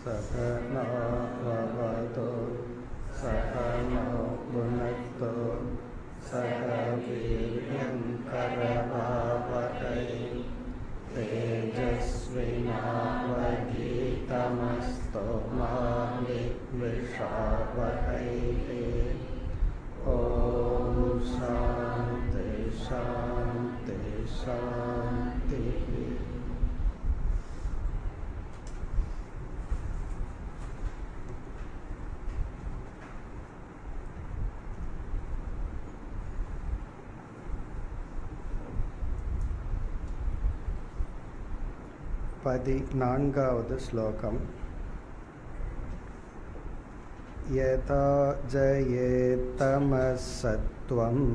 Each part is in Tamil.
சகனோ பவது சகனோ புனக்து சக வீர்யம் கரவாவஹை தேஜஸ்வினாவதீதமஸ்து மா வித்விஷாவஹை. ஓம் சாந்தி சாந்தி சாந்தி. பதினான்காவது ஸ்லோகம். யதா ஜயேத் தமஸ் சத்வம்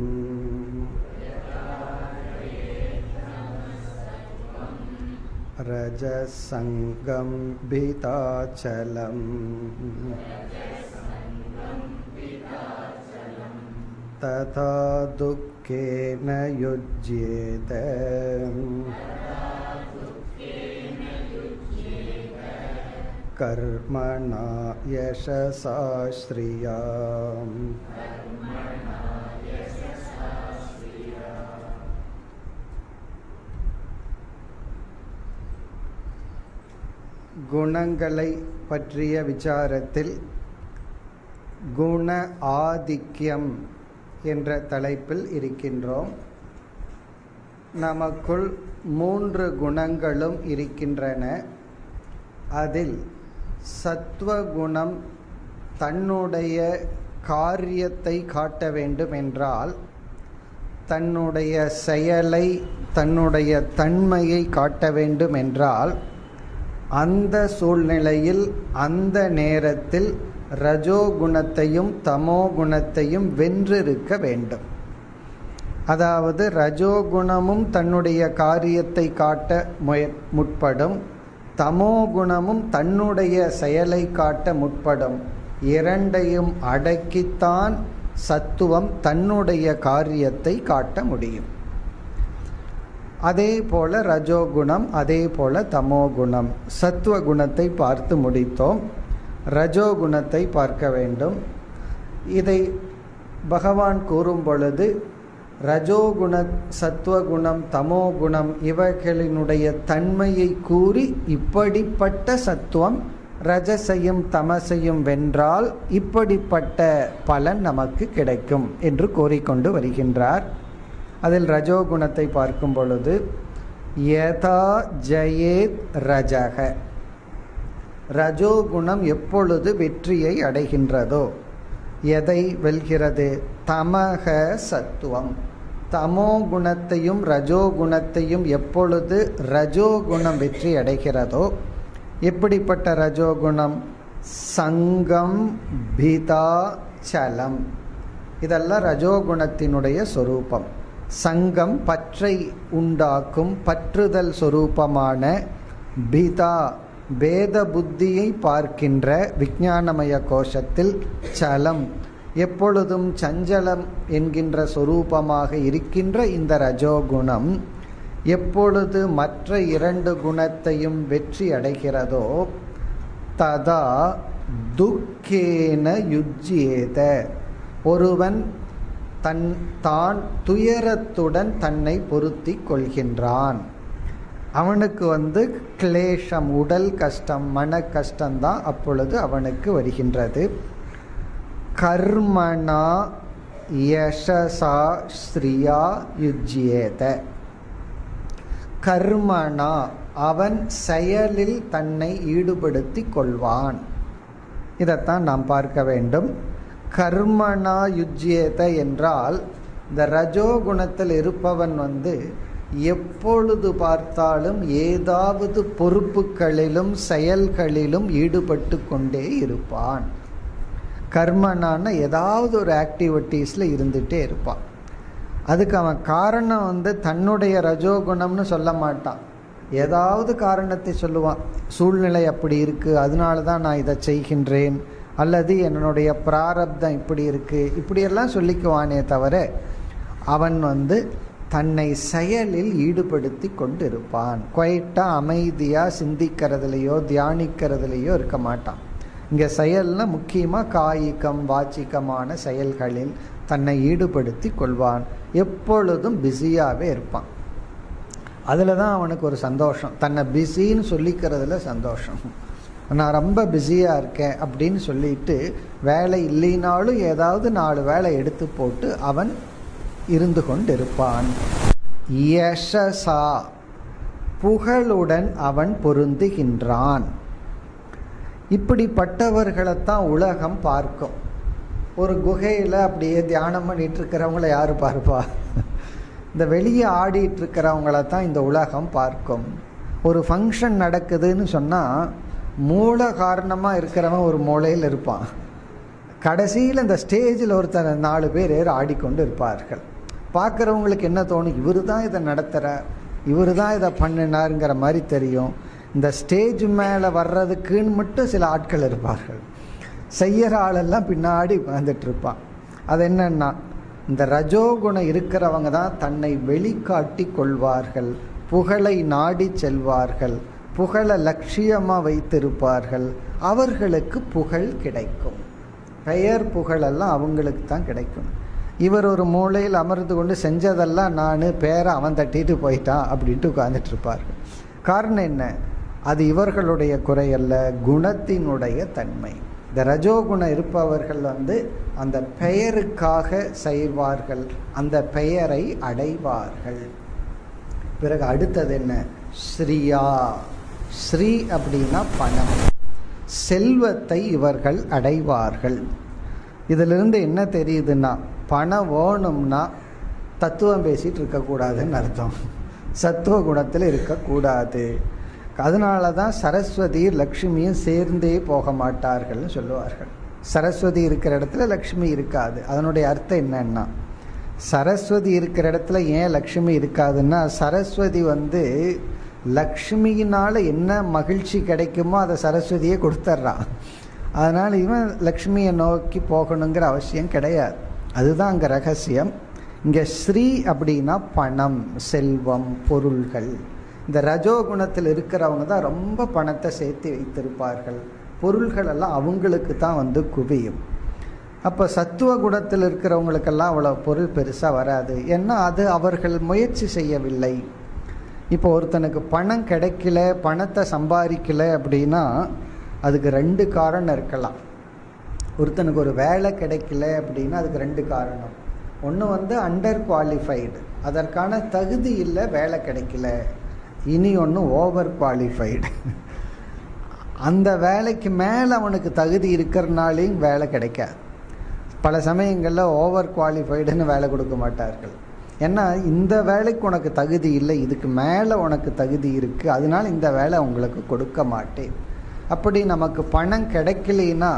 ரஜஸ் சங்கம் பிதாச்சலம் ததா துக்கேன யுஜ்யேத கர்மணா யசஸா ஸ்ரியா. குணங்களை பற்றிய விசாரத்தில் குண ஆதிக்கியம் என்ற தலைப்பில் இருக்கின்றோம். நமக்குள் 3 குணங்களும் இருக்கின்றன. அதில் சத்துவகுணம் தன்னுடைய காரியத்தை காட்ட வேண்டும் என்றால், தன்னுடைய செயலை, தன்னுடைய தன்மையை காட்ட வேண்டும் என்றால், அந்த சூழ்நிலையில் அந்த நேரத்தில் ரஜோகுணத்தையும் தமோ குணத்தையும் வென்றிருக்க வேண்டும். அதாவது ரஜோகுணமும் தன்னுடைய காரியத்தை காட்ட முற்படும், தமோ குணமும் தன்னுடைய செயலை காட்ட முற்படும். இரண்டையும் அடக்கித்தான் சத்துவம் தன்னுடைய காரியத்தை காட்ட முடியும். அதே போல ரஜோகுணம், அதே போல தமோ குணம். சத்துவ குணத்தை பார்த்து முடித்தோம். ரஜோகுணத்தை பார்க்க வேண்டும். இதை பகவான் கூறும் பொழுது ரஜோகுண, சத்துவகுணம், தமோ குணம் இவைகளினுடைய தன்மையை கூறி, இப்படிப்பட்ட சத்துவம் ரஜசையும் தமசையும் வென்றால் இப்படிப்பட்ட பலன் நமக்கு கிடைக்கும் என்று கூறிக்கொண்டு வருகின்றார். அதில் ரஜோகுணத்தை பார்க்கும் பொழுது யதா ஜயேத் ரஜக, ரஜோகுணம் எப்பொழுது வெற்றியை அடைகின்றதோ, எதை வெல்கிறது? தமக சத்துவம், தமோ குணத்தையும் ரஜோகுணத்தையும் எப்பொழுது ரஜோகுணம் வெற்றி அடைகிறதோ, எப்படிப்பட்ட ரஜோகுணம்? சங்கம் பிதா சலம், இதெல்லாம் ரஜோகுணத்தினுடைய சொரூபம். சங்கம் பற்றை உண்டாக்கும், பற்றுதல் சொரூபமான, பிதா வேத புத்தியை பார்க்கின்ற விஞ்ஞானமய கோஷத்தில் சலம், எப்பொழுதும் சஞ்சலம் என்கின்ற சொரூபமாக இருக்கின்ற இந்த ரஜோகுணம் எப்பொழுது மற்ற 2 குணத்தையும் வெற்றி அடைகிறதோ, ததா துக்கேன யுஜ்யேத, ஒருவன் தான் துயரத்துடன் தன்னை பொருத்தி கொள்கின்றான். அவனுக்கு கிளேஷம், உடல் கஷ்டம், மன கஷ்டம்தான் அப்பொழுது அவனுக்கு வருகின்றது. கர்மணா யசஸா ஸ்ரியா யுஜ்யேத, கர்மணா அவன் செயலில் தன்னை ஈடுபடுத்தி கொள்வான். இதைத்தான் நாம் பார்க்க வேண்டும். கர்மணா யுஜ்யேத என்றால், இந்த ரஜோகுணத்தில் இருப்பவன் எப்பொழுது பார்த்தாலும் ஏதாவது பொறுப்புகளிலும் செயல்களிலும் ஈடுபட்டு கொண்டே இருப்பான். கர்மனான ஏதாவது ஒரு ஆக்டிவிட்டீஸ்ல இருந்துட்டே இருப்பான். அதுக்கு அவன் காரணம் தன்னுடைய ரஜோகுணம்னு சொல்ல மாட்டான். ஏதாவது காரணத்தை சொல்லுவான். சூழ்நிலை அப்படி இருக்கு, அதனால தான் நான் இதை செய்கின்றேன், அல்லது என்னுடைய பிராரப்தம் இப்படி இருக்கு, இப்படியெல்லாம் சொல்லிக்குவானே தவிர அவன் தன்னை செயலில் ஈடுபடுத்தி கொண்டு இருப்பான். குவைட்டா அமைதியா சிந்திக்கிறதுலையோ தியானிக்கிறதுலையோ இருக்க மாட்டான். இங்க செயல்னா முக்கியமா காயிகம் வாச்சிகமான செயல்களில் தன்னை ஈடுபடுத்தி கொள்வான். எப்பொழுதும் பிஸியாவே இருப்பான். அதுல தான் அவனுக்கு ஒரு சந்தோஷம். தன்னை பிஸின்னு சொல்லிக்கிறதுல சந்தோஷம். நான் ரொம்ப பிஸியா இருக்கேன் அப்படின்னு சொல்லிட்டு வேலை இல்லைனாலும் ஏதாவது 4 வேலை எடுத்து போட்டு அவன் இருந்து கொண்டிருப்பான். யசசா, புகழுடன் அவன் பொருந்துகின்றான். இப்படிப்பட்டவர்களைத்தான் உலகம் பார்க்கும். ஒரு குகையில் அப்படியே தியானம் பண்ணிட்டு இருக்கிறவங்கள யாரு பார்ப்பா? இந்த வெளியே ஆடிட்டு இருக்கிறவங்கள தான் இந்த உலகம் பார்க்கும். ஒரு ஃபங்க்ஷன் நடக்குதுன்னு சொன்னால் மூல காரணமாக இருக்கிறவன் ஒரு மூலையில் இருப்பான். கடைசியில் இந்த ஸ்டேஜில் ஒருத்தர் 4 பேர் ஆடிக்கொண்டு இருப்பார்கள். பார்க்குறவங்களுக்கு என்ன தோணும்? இவர் தான் இதை நடத்துகிறார், இவர் தான் இதை பண்ணினாருங்கிற மாதிரி தெரியும். இந்த ஸ்டேஜ் மேலே வர்றதுக்குன்னு மட்டும் சில ஆட்கள் இருப்பார்கள். செய்யற ஆளெல்லாம் பின்னாடி உட்கார்ந்துட்டு இருப்பான். அது என்னன்னா, இந்த ரஜோகுணம் இருக்கிறவங்க தான் தன்னை வெளிக்காட்டி கொள்வார்கள், புகழை நாடி செல்வார்கள், புகழை லட்சியமாக வைத்திருப்பார்கள். அவர்களுக்கு புகழ் கிடைக்கும். பெயர் புகழெல்லாம் அவங்களுக்கு தான் கிடைக்கும். இவர் ஒரு மூலையில் அமர்ந்து கொண்டு செஞ்சதெல்லாம் நான், பேரை அவன் தட்டிட்டு போயிட்டான் அப்படின்ட்டு உட்கார்ந்துட்டு இருப்பார்கள். காரணம் என்ன? அது இவர்களுடைய குறையல்ல, குணத்தினுடைய தன்மை. இந்த ரஜோகுணம் இருப்பவர்கள் அந்த பெயருக்காக செய்வார்கள், அந்த பெயரை அடைவார்கள். பிறகு அடுத்தது என்ன? ஸ்ரீயா. ஸ்ரீ அப்படின்னா பணம், செல்வத்தை இவர்கள் அடைவார்கள். இதிலிருந்து என்ன தெரியுதுன்னா, பணம் வேணும்னா தத்துவம் பேசிட்டு இருக்கக்கூடாதுன்னு அர்த்தம். சத்துவ குணத்தில் இருக்கக்கூடாது. அதனால தான் சரஸ்வதி லக்ஷ்மியும் சேர்ந்தே போக மாட்டார்கள்னு சொல்லுவார்கள். சரஸ்வதி இருக்கிற இடத்துல லக்ஷ்மி இருக்காது. அதனுடைய அர்த்தம் என்னன்னா, சரஸ்வதி இருக்கிற இடத்துல ஏன் லக்ஷ்மி இருக்காதுன்னா, சரஸ்வதி லக்ஷ்மியினால என்ன மகிழ்ச்சி கிடைக்குமோ அதை சரஸ்வதியே கொடுத்துட்றான். அதனால் இவன் லக்ஷ்மியை நோக்கி போகணுங்கிற அவசியம் கிடையாது. அதுதான் அங்கே ரகசியம். இங்கே ஸ்ரீ அப்படின்னா பணம், செல்வம், பொருள்கள். இந்த ரஜோகுணத்தில் இருக்கிறவங்க தான் ரொம்ப பணத்தை சேர்த்து வைத்திருப்பார்கள். பொருள்கள் எல்லாம் அவங்களுக்கு தான் குவியும். அப்போ சத்துவ குணத்தில் இருக்கிறவங்களுக்கெல்லாம் அவ்வளோ பொருள் பெருசாக வராது. ஏன்னா அது அவர்கள் முயற்சி செய்யவில்லை. இப்போ ஒருத்தனுக்கு பணம் கிடைக்கல, பணத்தை சம்பாதிக்கல அப்படின்னா அதுக்கு 2 காரணம் இருக்கலாம். ஒருத்தனுக்கு ஒரு வேலை கிடைக்கல அப்படின்னா அதுக்கு 2 காரணம். ஒன்று அண்டர் குவாலிஃபைடு, அதற்கான தகுதி இல்லை, வேலை கிடைக்கல. இனி ஒன்று ஓவர் குவாலிஃபைடு, அந்த வேலைக்கு மேலே அவனுக்கு தகுதி இருக்கிறனாலையும் வேலை கிடைக்காது. பல சமயங்களில் ஓவர் குவாலிஃபைடுன்னு வேலை கொடுக்க மாட்டார்கள். ஏன்னா இந்த வேலைக்கு உனக்கு தகுதி இல்லை, இதுக்கு மேலே உனக்கு தகுதி இருக்குது, அதனால இந்த வேலை உங்களுக்கு கொடுக்க மாட்டேன். அப்படி நமக்கு பணம் கிடைக்கலைன்னா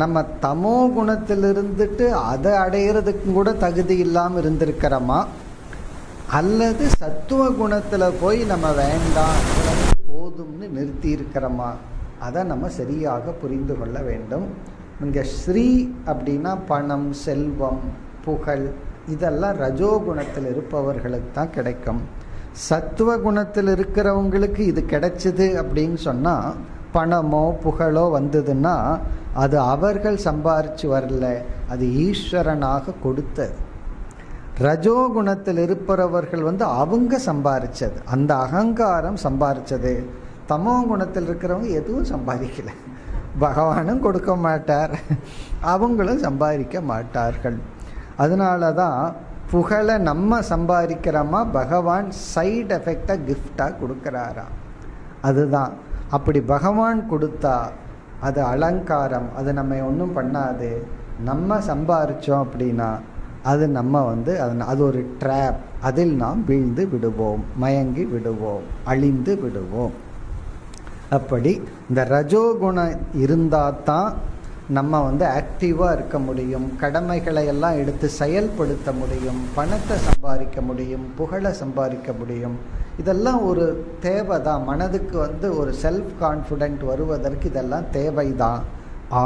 நம்ம தமோ குணத்தில் இருந்துட்டு அதை அடையிறதுக்கு கூட தகுதி இல்லாமல் இருந்திருக்கிறோமா, அல்லது சத்துவ குணத்தில் போய் நம்ம வேண்டாம் போதும்னு நிறுத்தி இருக்கிறோமா, அதை நம்ம சரியாக புரிந்து கொள்ள வேண்டும். இங்கே ஸ்ரீ அப்படின்னா பணம், செல்வம், புகழ், இதெல்லாம் ரஜோகுணத்தில் இருப்பவர்களுக்கு தான் கிடைக்கும். சத்துவ குணத்தில் இருக்கிறவங்களுக்கு இது கிடைச்சிது அப்படின்னு சொன்னால், பணமோ புகழோ வந்ததுன்னா அது அவர்கள் சம்பாரிச்சு வரல, அது ஈஸ்வரனாக கொடுத்தது. ரஜோகுணத்தில் இருப்பவர்கள் அவங்க சம்பாரிச்சது, அந்த அகங்காரம் சம்பாரிச்சது. தமோ குணத்தில் இருக்கிறவங்க எதுவும் சம்பாதிக்கல, பகவானும் கொடுக்க மாட்டார், அவங்களும் சம்பாதிக்க மாட்டார்கள். அதனால தான் புகழை நம்ம சம்பாதிக்கிறோமா, பகவான் சைடு எஃபெக்டாக கிஃப்டாக கொடுக்குறாரா. அதுதான் அப்படி பகவான் கொடுத்தா அது அலங்காரம், அது நம்ம ஒன்றும் பண்ணாது. நம்ம சம்பாரித்தோம் அப்படின்னா அது நம்ம அது ஒரு ட்ராப், அதில் நாம் வீழ்ந்து விடுவோம், மயங்கி விடுவோம், அழிந்து விடுவோம். அப்படி இந்த ரஜோகுணம் இருந்தால் தான் நம்ம ஆக்டிவாக இருக்க முடியும், கடமைகளை எல்லாம் எடுத்து செயல்படுத்த முடியும், பணத்தை சம்பாதிக்க முடியும், புகழை சம்பாதிக்க முடியும். இதெல்லாம் ஒரு தேவை தான். மனதுக்கு ஒரு செல்ஃப் கான்ஃபிடென்ட் வருவதற்கு இதெல்லாம் தேவைதான்.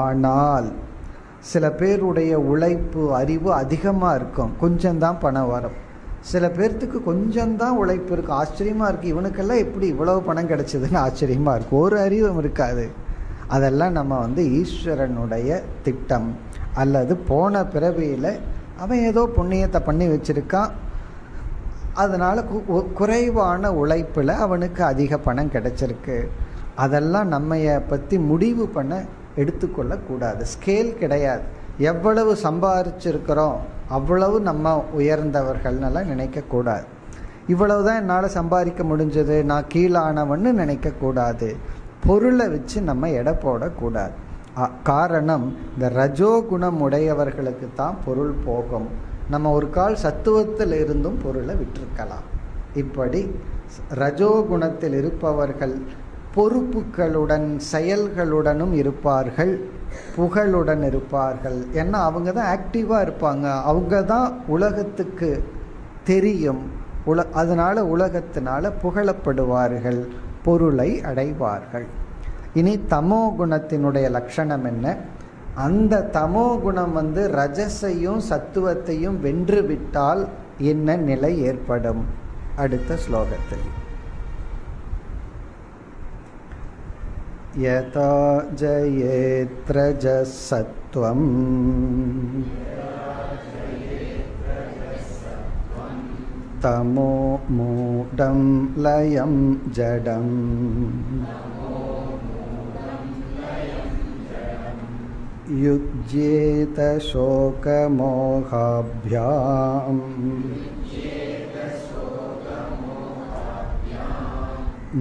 ஆனால் சில பேருடைய உழைப்பு, அறிவு அதிகமாக இருக்கும், கொஞ்சம்தான் பணம் வரும். சில பேர்த்துக்கு கொஞ்சம்தான் உழைப்பு இருக்கு, ஆச்சரியமா இருக்கு, இவனுக்கெல்லாம் எப்படி இவ்வளவு பணம் கிடைச்சதுன்னு ஆச்சரியமா இருக்கு, ஒரு அறிவும் இருக்காது. அதெல்லாம் நம்ம ஈஸ்வரனுடைய திட்டம், அல்லது போன பிறவியில் அவன் ஏதோ புண்ணியத்தை பண்ணி வச்சிருக்கான், அதனால குறைவான உழைப்பில் அவனுக்கு அதிக பணம் கிடைச்சிருக்கு. அதெல்லாம் நம்மைய பற்றி முடிவு பண்ண எடுத்துக்கொள்ளக்கூடாது. ஸ்கேல் கிடையாது. எவ்வளவு சம்பாதிச்சிருக்கிறோம் அவ்வளவு நம்ம உயர்ந்தவர்கள்னெல்லாம் நினைக்கக்கூடாது. இவ்வளவுதான் என்னால் சம்பாதிக்க முடிஞ்சது, நான் கீழானவன்னு நினைக்கக்கூடாது. பொருளை வச்சு நம்ம எடை போடக்கூடாது. காரணம், இந்த ரஜோகுணம் உடையவர்களுக்கு தான் பொருள் போகும். நம்ம ஒரு கால் சத்துவத்தில் இருந்தும் பொருளை விட்டிருக்கலாம். இப்படி ரஜோகுணத்தில் இருப்பவர்கள் பொறுப்புகளுடன் செயல்களுடனும் இருப்பார்கள், புகழுடன் இருப்பார்கள். ஏன்னா அவங்க தான் ஆக்டிவாக இருப்பாங்க, அவங்க தான் உலகத்துக்கு தெரியும், அதனால உலகத்தினால புகழப்படுவார்கள், பொருளை அடைவார்கள். இனி தமோ குணத்தினுடைய லட்சணம் என்ன? அந்த தமோ குணம் ரஜசையும் சத்துவத்தையும் வென்று விட்டால் என்ன நிலை ஏற்படும்? அடுத்த ஸ்லோகத்தில் யதா ஜயேத் ரஜஸ் சத்வம் தமோ மூடம் லயம் ஜடம் யுஜ்யேத சோகமோகாப்யாம்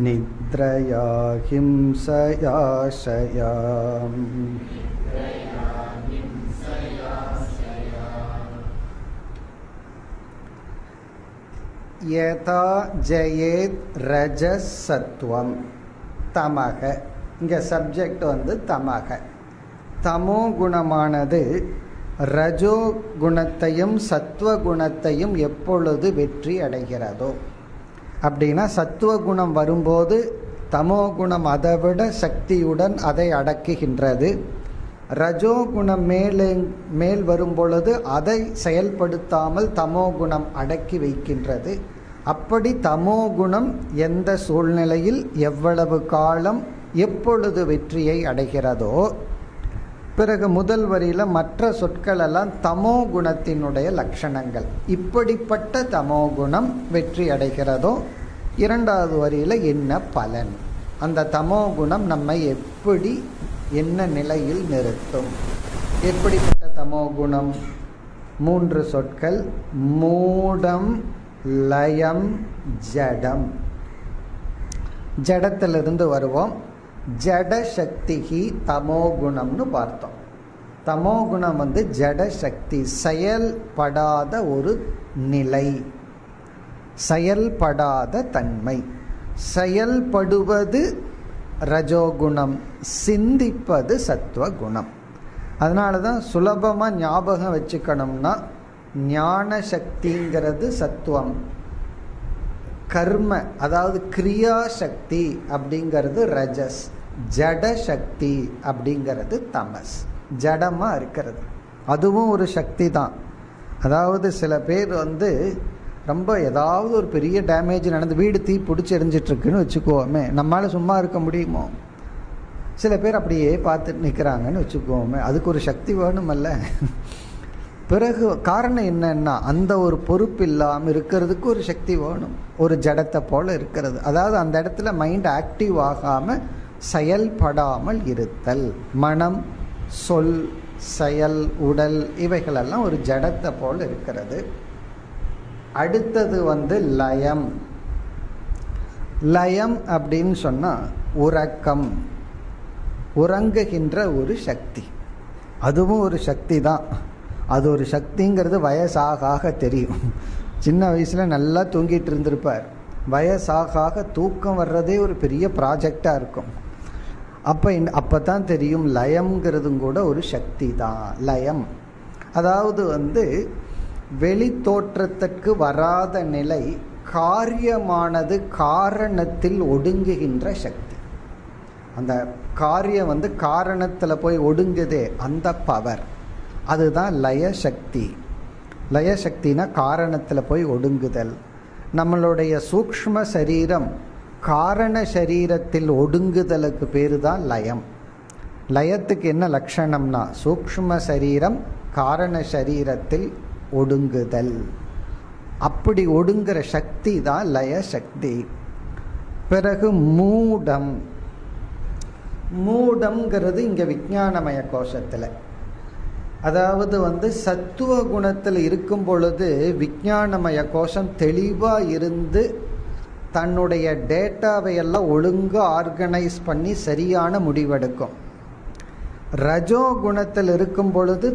நித்ரயா ஹிம்சயாசயாம். யதா ஜயேத் ரஜஸ் சத்வம் தமக. இங்க சப்ஜெக்ட் தமக. தமோ குணமானது ரஜோ குணத்தையும் சத்துவ குணத்தையும் எப்பொழுது வெற்றி அடைகிறதோ, அப்படின்னா சத்துவ குணம் வரும்போது தமோ குணம் அதை விட சக்தியுடன் அதை அடக்குகின்றது. ரஜோகுணம் மேல் வரும்பொழுது அதை செயல்படுத்தாமல் தமோ குணம் அடக்கி வைக்கின்றது. அப்படி தமோ குணம் எந்த சூழ்நிலையில் எவ்வளவு காலம் எப்பொழுது வெற்றியை அடைகிறதோ, பிறகு முதல் வரியில மற்ற சொற்கள் எல்லாம் தமோ குணத்தினுடைய லட்சணங்கள். இப்படிப்பட்ட தமோ குணம் வெற்றி அடைகிறதோ, இரண்டாவது வரியில என்ன பலன், அந்த தமோ குணம் நம்மை எப்படி என்ன நிலையில் நிறுத்தும். எப்படிப்பட்ட தமோ குணம்? மூன்று சொற்கள்: மூடம், லயம், ஜடம். ஜடத்திலிருந்து வருவோம். ஜட சக்திஹி தமோ குணம்னு பார்த்தோம். தமோ குணம் ஜட சக்தி, செயல்படாத ஒரு நிலை, செயல்படாத தன்மை. செயல்படுவது ரஜோகுணம், சிந்திப்பது சத்துவகுணம். அதனால தான் சுலபமாக ஞாபகம் வச்சுக்கணும்னா, ஞான சக்திங்கிறது சத்துவம், கர்ம அதாவது கிரியா சக்தி அப்படிங்கிறது ரஜஸ், ஜட சக்தி அப்படிங்கிறது தமஸ். ஜடமா இருக்கிறது அதுவும் ஒரு சக்தி தான். அதாவது சில பேர் ரொம்ப ஏதாவது ஒரு பெரிய டேமேஜ் நடந்து வீடு தீ பிடிச்சி எரிஞ்சிட்டு இருக்குன்னு வச்சுக்குவோமே, நம்மளால சும்மா இருக்க முடியுமோ? சில பேர் அப்படியே பார்த்துட்டு நிற்கிறாங்கன்னு வச்சுக்குவோமே, அதுக்கு ஒரு சக்தி வேணுமல்ல. பிறகு காரணம் என்னன்னா, அந்த ஒரு பொறுப்பு இல்லாமல் இருக்கிறதுக்கு ஒரு சக்தி வேணும், ஒரு ஜடத்தை போல இருக்கிறது. அதாவது அந்த இடத்துல மைண்ட் ஆக்டிவ் ஆகாமல் செயல்படாமல் இருத்தல். மனம், சொல், செயல், உடல் இவைகளெல்லாம் ஒரு ஜடத்தை போல இருக்கிறது. அடுத்தது லயம். லயம் அப்படின்னு சொன்னா உறக்கம், உறங்குகின்ற ஒரு சக்தி. அதுவும் ஒரு சக்தி தான். அது ஒரு சக்திங்கிறது வயசாக தெரியும். சின்ன வயசுல நல்லா தூங்கிட்டு இருந்திருப்பார், வயசாக தூக்கம் வர்றதே ஒரு பெரிய ப்ராஜெக்டா இருக்கும். அப்பதான் தெரியும் லயம்ங்கிறதும் கூட ஒரு சக்தி தான். லயம் அதாவது வெளி தோற்றத்திற்கு வராத நிலை, காரியமானது காரணத்தில் ஒடுங்குகின்ற சக்தி. அந்த காரியம் காரணத்துல போய் ஒடுங்குதே, அந்த பவர், அதுதான் லய சக்தி. லயசக்தினா காரணத்தில் போய் ஒடுங்குதல். நம்மளுடைய சூக்ஷ்ம சரீரம் காரண சரீரத்தில் ஒடுங்குதலுக்கு பேரு தான் லயம். லயத்துக்கு என்ன லட்சணம்னா சூக்ஷ்ம சரீரம் காரண சரீரத்தில் ஒடுங்குதல். அப்படி ஒடுங்குற சக்தி தான் லய சக்தி. பிறகு மூடம். மூடம்ங்கிறது இங்க விஞ்ஞானமய கோஷத்துல, அதாவது சத்துவ குணத்தில் இருக்கும் பொழுது விஞ்ஞானமய கோஷம் தெளிவா இருந்து தன்னுடைய டேட்டாவை எல்லாம் ஒழுங்கா ஆர்கனைஸ் பண்ணி சரியான முடிவெடுக்கும். ரஜோ குணத்தில் இருக்கும் பொழுது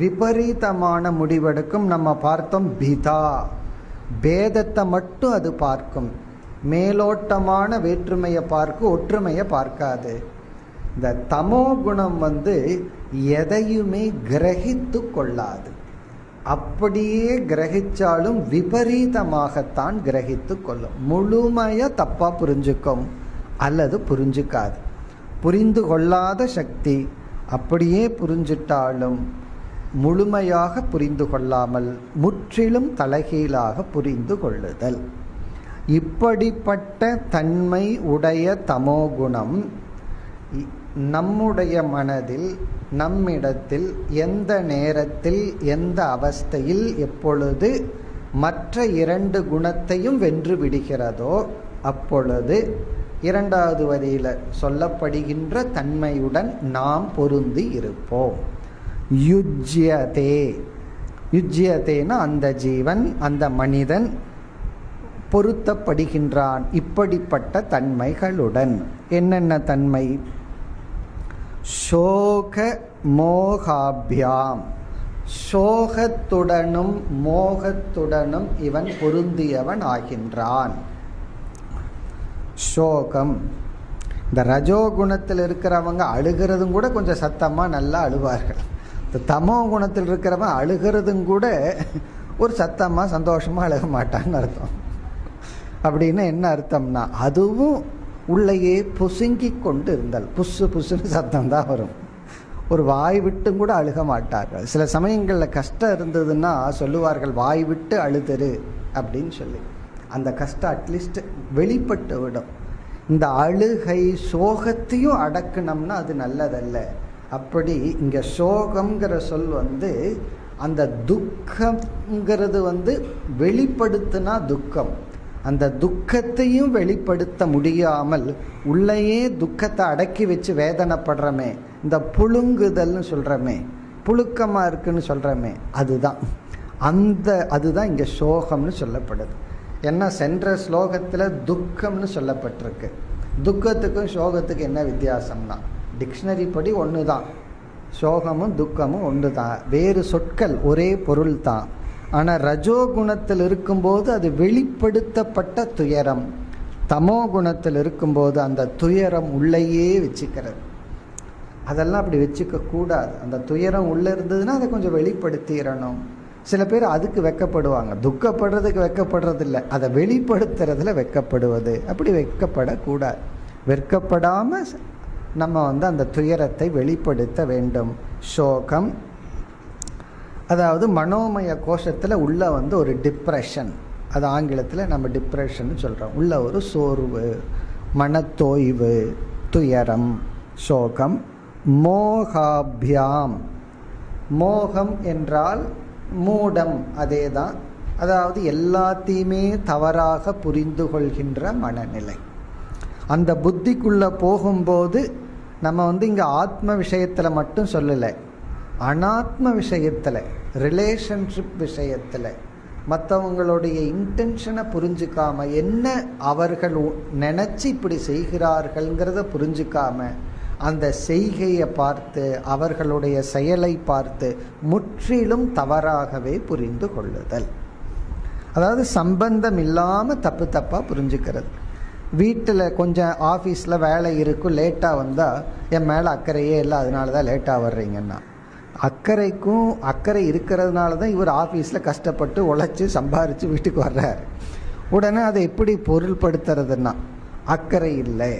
விபரீதமான முடிவெடுக்கும். நம்ம பார்த்தோம் பிதா, பேதத்தை மட்டும் அது பார்க்கும், மேலோட்டமான வேற்றுமையை பார்க்கும், ஒற்றுமையை பார்க்காது. இந்த தமோ குணம் எதையுமே கிரகித்து கொள்ளாது. அப்படியே கிரகிச்சாலும் விபரீதமாகத்தான் கிரகித்து கொள்ளும். முழுமையா தப்பா புரிஞ்சுக்கும் அல்லது புரிஞ்சுக்காது. புரிந்து கொள்ளாத சக்தி அப்படியே புரிஞ்சிட்டாலும் முழுமையாக புரிந்து கொள்ளாமல் முற்றிலும் தலைகீழாக புரிந்து கொள்ளுதல். இப்படிப்பட்ட தன்மை உடைய தமோகுணம் நம்முடைய மனதில், நம்மிடத்தில் எந்த நேரத்தில், எந்த அவஸ்தையில், எப்பொழுது மற்ற இரண்டு குணத்தையும் வென்று விடுகிறதோ அப்பொழுது இரண்டாவது வரியில சொல்லப்படுகின்ற தன்மையுடன் நாம் பொருந்தி இருப்போம். யுஜ்யதே, யுஜ்யதேனா அந்த ஜீவன், அந்த மனிதன் பொருத்தப்படுகின்றான் இப்படிப்பட்ட தன்மைகளுடன். என்னென்ன தன்மை? சோக மோகாபியாம், சோகத்துடனும் மோகத்துடனும் இவன் பொருந்தியவன் ஆகின்றான். சோகம், இந்த ரஜோகுணத்தில் இருக்கிறவங்க அழுகிறதும் கூட கொஞ்சம் சத்தமா நல்லா அழுவார்கள். தமோ குணத்தில் இருக்கிறவன் அழுகிறதும் கூட ஒரு சத்தமா சந்தோஷமா அழுக மாட்டான்னு அர்த்தம். அப்படின்னு என்ன அர்த்தம்னா அதுவும் உள்ளேயே புசுங்கி கொண்டு இருந்தல், புசு புசுன்னு சத்தம் தான் வரும். ஒரு வாய் விட்டும் கூட அழுக மாட்டார்கள். சில சமயங்களில் கஷ்டம் இருந்ததுன்னா சொல்லுவார்கள் வாய் விட்டு அழுதரு அப்படின்னு சொல்லி. அந்த கஷ்டம் அட்லீஸ்ட் வெளிப்பட்டு விடும். இந்த அழுகை சோகத்தையும் அடக்கணும்னா அது நல்லதல்ல. அப்படி இங்க சோகம்ங்கிற சொல் அந்த துக்கம்ங்கிறது வெளிப்படுத்தினா துக்கம், அந்த துக்கத்தையும் வெளிப்படுத்த முடியாமல் உள்ளேயே துக்கத்தை அடக்கி வச்சு வேதனைப்படுறமே, இந்த புழுங்குதல்னு சொல்றமே, புழுக்கமா இருக்குன்னு சொல்றமே, அதுதான் அதுதான் இங்க சோகம்னு சொல்லப்படுது. ஏன்னா சென்ற ஸ்லோகத்துல துக்கம்னு சொல்லப்பட்டிருக்கு. துக்கத்துக்கும் சோகத்துக்கு என்ன வித்தியாசம்னா டிக்ஷனரி படி ஒன்று தான், சோகமும் துக்கமும் ஒன்று தான், வேறு சொற்கள் ஒரே பொருள் தான். ஆனால் ரஜோகுணத்தில் இருக்கும்போது அது வெளிப்படுத்தப்பட்ட துயரம், தமோ குணத்தில் இருக்கும்போது அந்த துயரம் உள்ளேயே வச்சுக்கிறது. அதெல்லாம் அப்படி வச்சுக்க கூடாது. அந்த துயரம் உள்ளே இருந்ததுன்னா அதை கொஞ்சம் வெளிப்படுத்திடணும். சில பேர் அதுக்கு வெக்கப்படுவாங்க, துக்கப்படுறதுக்கு வெக்கப்படுறது இல்லை, அதை வெளிப்படுத்துறதுல வெக்கப்படுவது. அப்படி வெக்கப்படக்கூடாது. வெட்கப்படாமல் நம்ம அந்த துயரத்தை வெளிப்படுத்த வேண்டும். சோகம் அதாவது மனோமய கோஷத்தில் உள்ள ஒரு டிப்ரெஷன், அது ஆங்கிலத்தில் நம்ம டிப்ரெஷன் சொல்கிறோம். உள்ள ஒரு சோர்வு, மனத்தோய்வு, துயரம், சோகம். மோகாபியாம், மோகம் என்றால் மூடம், அதே தான். அதாவது எல்லாத்தையுமே தவறாக புரிந்து கொள்கின்ற மனநிலை. அந்த புத்திக்குள்ள போகும்போது நம்ம இங்கே ஆத்ம விஷயத்தில் மட்டும் சொல்லலை, அனாத்ம விஷயத்தில், ரிலேஷன்ஷிப் விஷயத்தில், மற்றவங்களுடைய இன்டென்ஷனை புரிஞ்சுக்காம, என்ன அவர்கள் நினச்சி இப்படி செய்கிறார்கள்ங்கிறத புரிஞ்சுக்காம அந்த செய்கையை பார்த்து, அவர்களுடைய செயலை பார்த்து முற்றிலும் தவறாகவே புரிந்து கொள்ளுதல். அதாவது சம்பந்தம் இல்லாமல் தப்பு தப்பாக புரிஞ்சுக்கிறது. வீட்டில் கொஞ்சம் ஆஃபீஸில் வேலை இருக்கும், லேட்டாக வந்தால் என் மேலே அக்கறையே இல்லை, அதனால தான் லேட்டாக வர்றீங்கன்னா, அக்கறைக்கும் அக்கறை இருக்கிறதுனால தான் இவர் ஆஃபீஸில் கஷ்டப்பட்டு உழைச்சி சம்பாரித்து வீட்டுக்கு வர்றாரு. உடனே அதை எப்படி பொருள்படுத்துறதுன்னா அக்கறை இல்லை.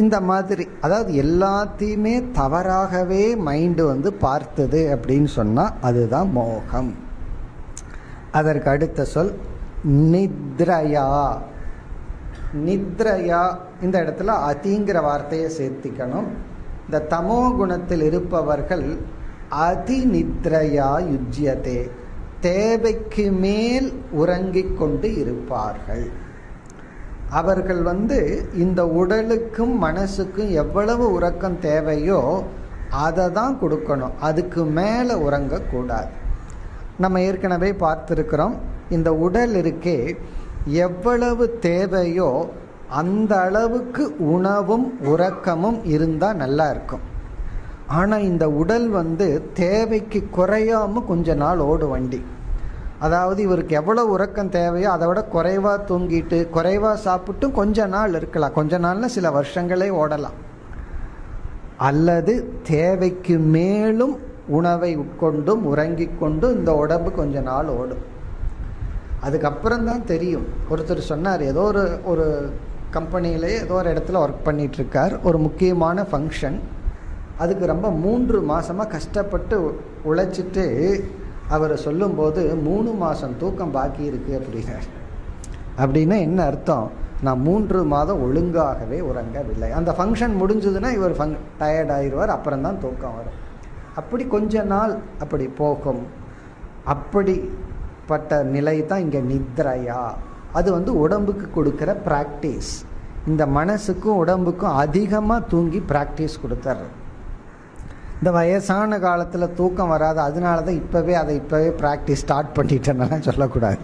இந்த மாதிரி, அதாவது எல்லாத்தையுமே தவறாகவே மைண்டு பார்த்தது அப்படின்னு சொன்னா அதுதான் மோகம். அதற்கு அடுத்த சொல் நித்ரயா. நித்ரயா இந்த இடத்துல அதிங்கிற வார்த்தையை சேர்த்திக்கணும். இந்த தமோ குணத்தில் இருப்பவர்கள் அதிநித்ரயா யுஜ்யதே, தேவைக்கு மேல் உறங்கிக் கொண்டு இருப்பார்கள். அவர்கள் இந்த உடலுக்கும் மனசுக்கும் எவ்வளவு உறக்கம் தேவையோ அதை தான் கொடுக்கணும், அதுக்கு மேலே உறங்கக்கூடாது. நம்ம ஏற்கனவே பார்த்துருக்கிறோம், இந்த உடல் இருக்கே எவ்வளவு தேவையோ அந்த அளவுக்கு உணவும் உறக்கமும் இருந்தால் நல்லா இருக்கும். ஆனால் இந்த உடல் தேவைக்கு குறையாமல் கொஞ்ச நாள் ஓடு வண்டி. அதாவது இவருக்கு எவ்வளோ உறக்கம் தேவையோ அதை விட குறைவாக தூங்கிட்டு குறைவாக சாப்பிட்டும் கொஞ்ச நாள் இருக்கலாம். கொஞ்ச நாள்ல சில வருஷங்களே ஓடலாம். அல்லது தேவைக்கு மேலும் உணவை உட்கொண்டும் உறங்கிக் கொண்டும் இந்த உடம்பு கொஞ்ச நாள் ஓடும். அதுக்கப்புறம் தான் தெரியும். ஒருத்தர் சொன்னார், ஏதோ ஒரு கம்பெனியிலே ஏதோ ஒரு இடத்துல ஒர்க் பண்ணிகிட்ருக்கார், ஒரு முக்கியமான ஃபங்க்ஷன். அதுக்கு ரொம்ப 3 மாதமாக கஷ்டப்பட்டு உழைச்சிட்டு அவர் சொல்லும்போது 3 மாதம் தூக்கம் பாக்கி இருக்குது அப்படின்னார். அப்படின்னா என்ன அர்த்தம்? நான் 3 மாதம் ஒழுங்காகவே உறங்கவில்லை. அந்த ஃபங்க்ஷன் முடிஞ்சதுன்னா இவர் டயர்ட் ஆயிடுவார், அப்புறம்தான் தூக்கம் வரும். அப்படி கொஞ்ச நாள் அப்படி போகும். அப்படிப்பட்ட நிலை தான் இங்கே நித்ரையா. அது உடம்புக்கு கொடுக்குற ப்ராக்டிஸ். இந்த மனசுக்கும் உடம்புக்கும் அதிகமாக தூங்கி ப்ராக்டிஸ் கொடுத்துட்றது. இந்த வயசான காலத்தில் தூக்கம் வராது, அதனால தான் இப்போவே ப்ராக்டிஸ் ஸ்டார்ட் பண்ணிட்டேன்னா சொல்லக்கூடாது.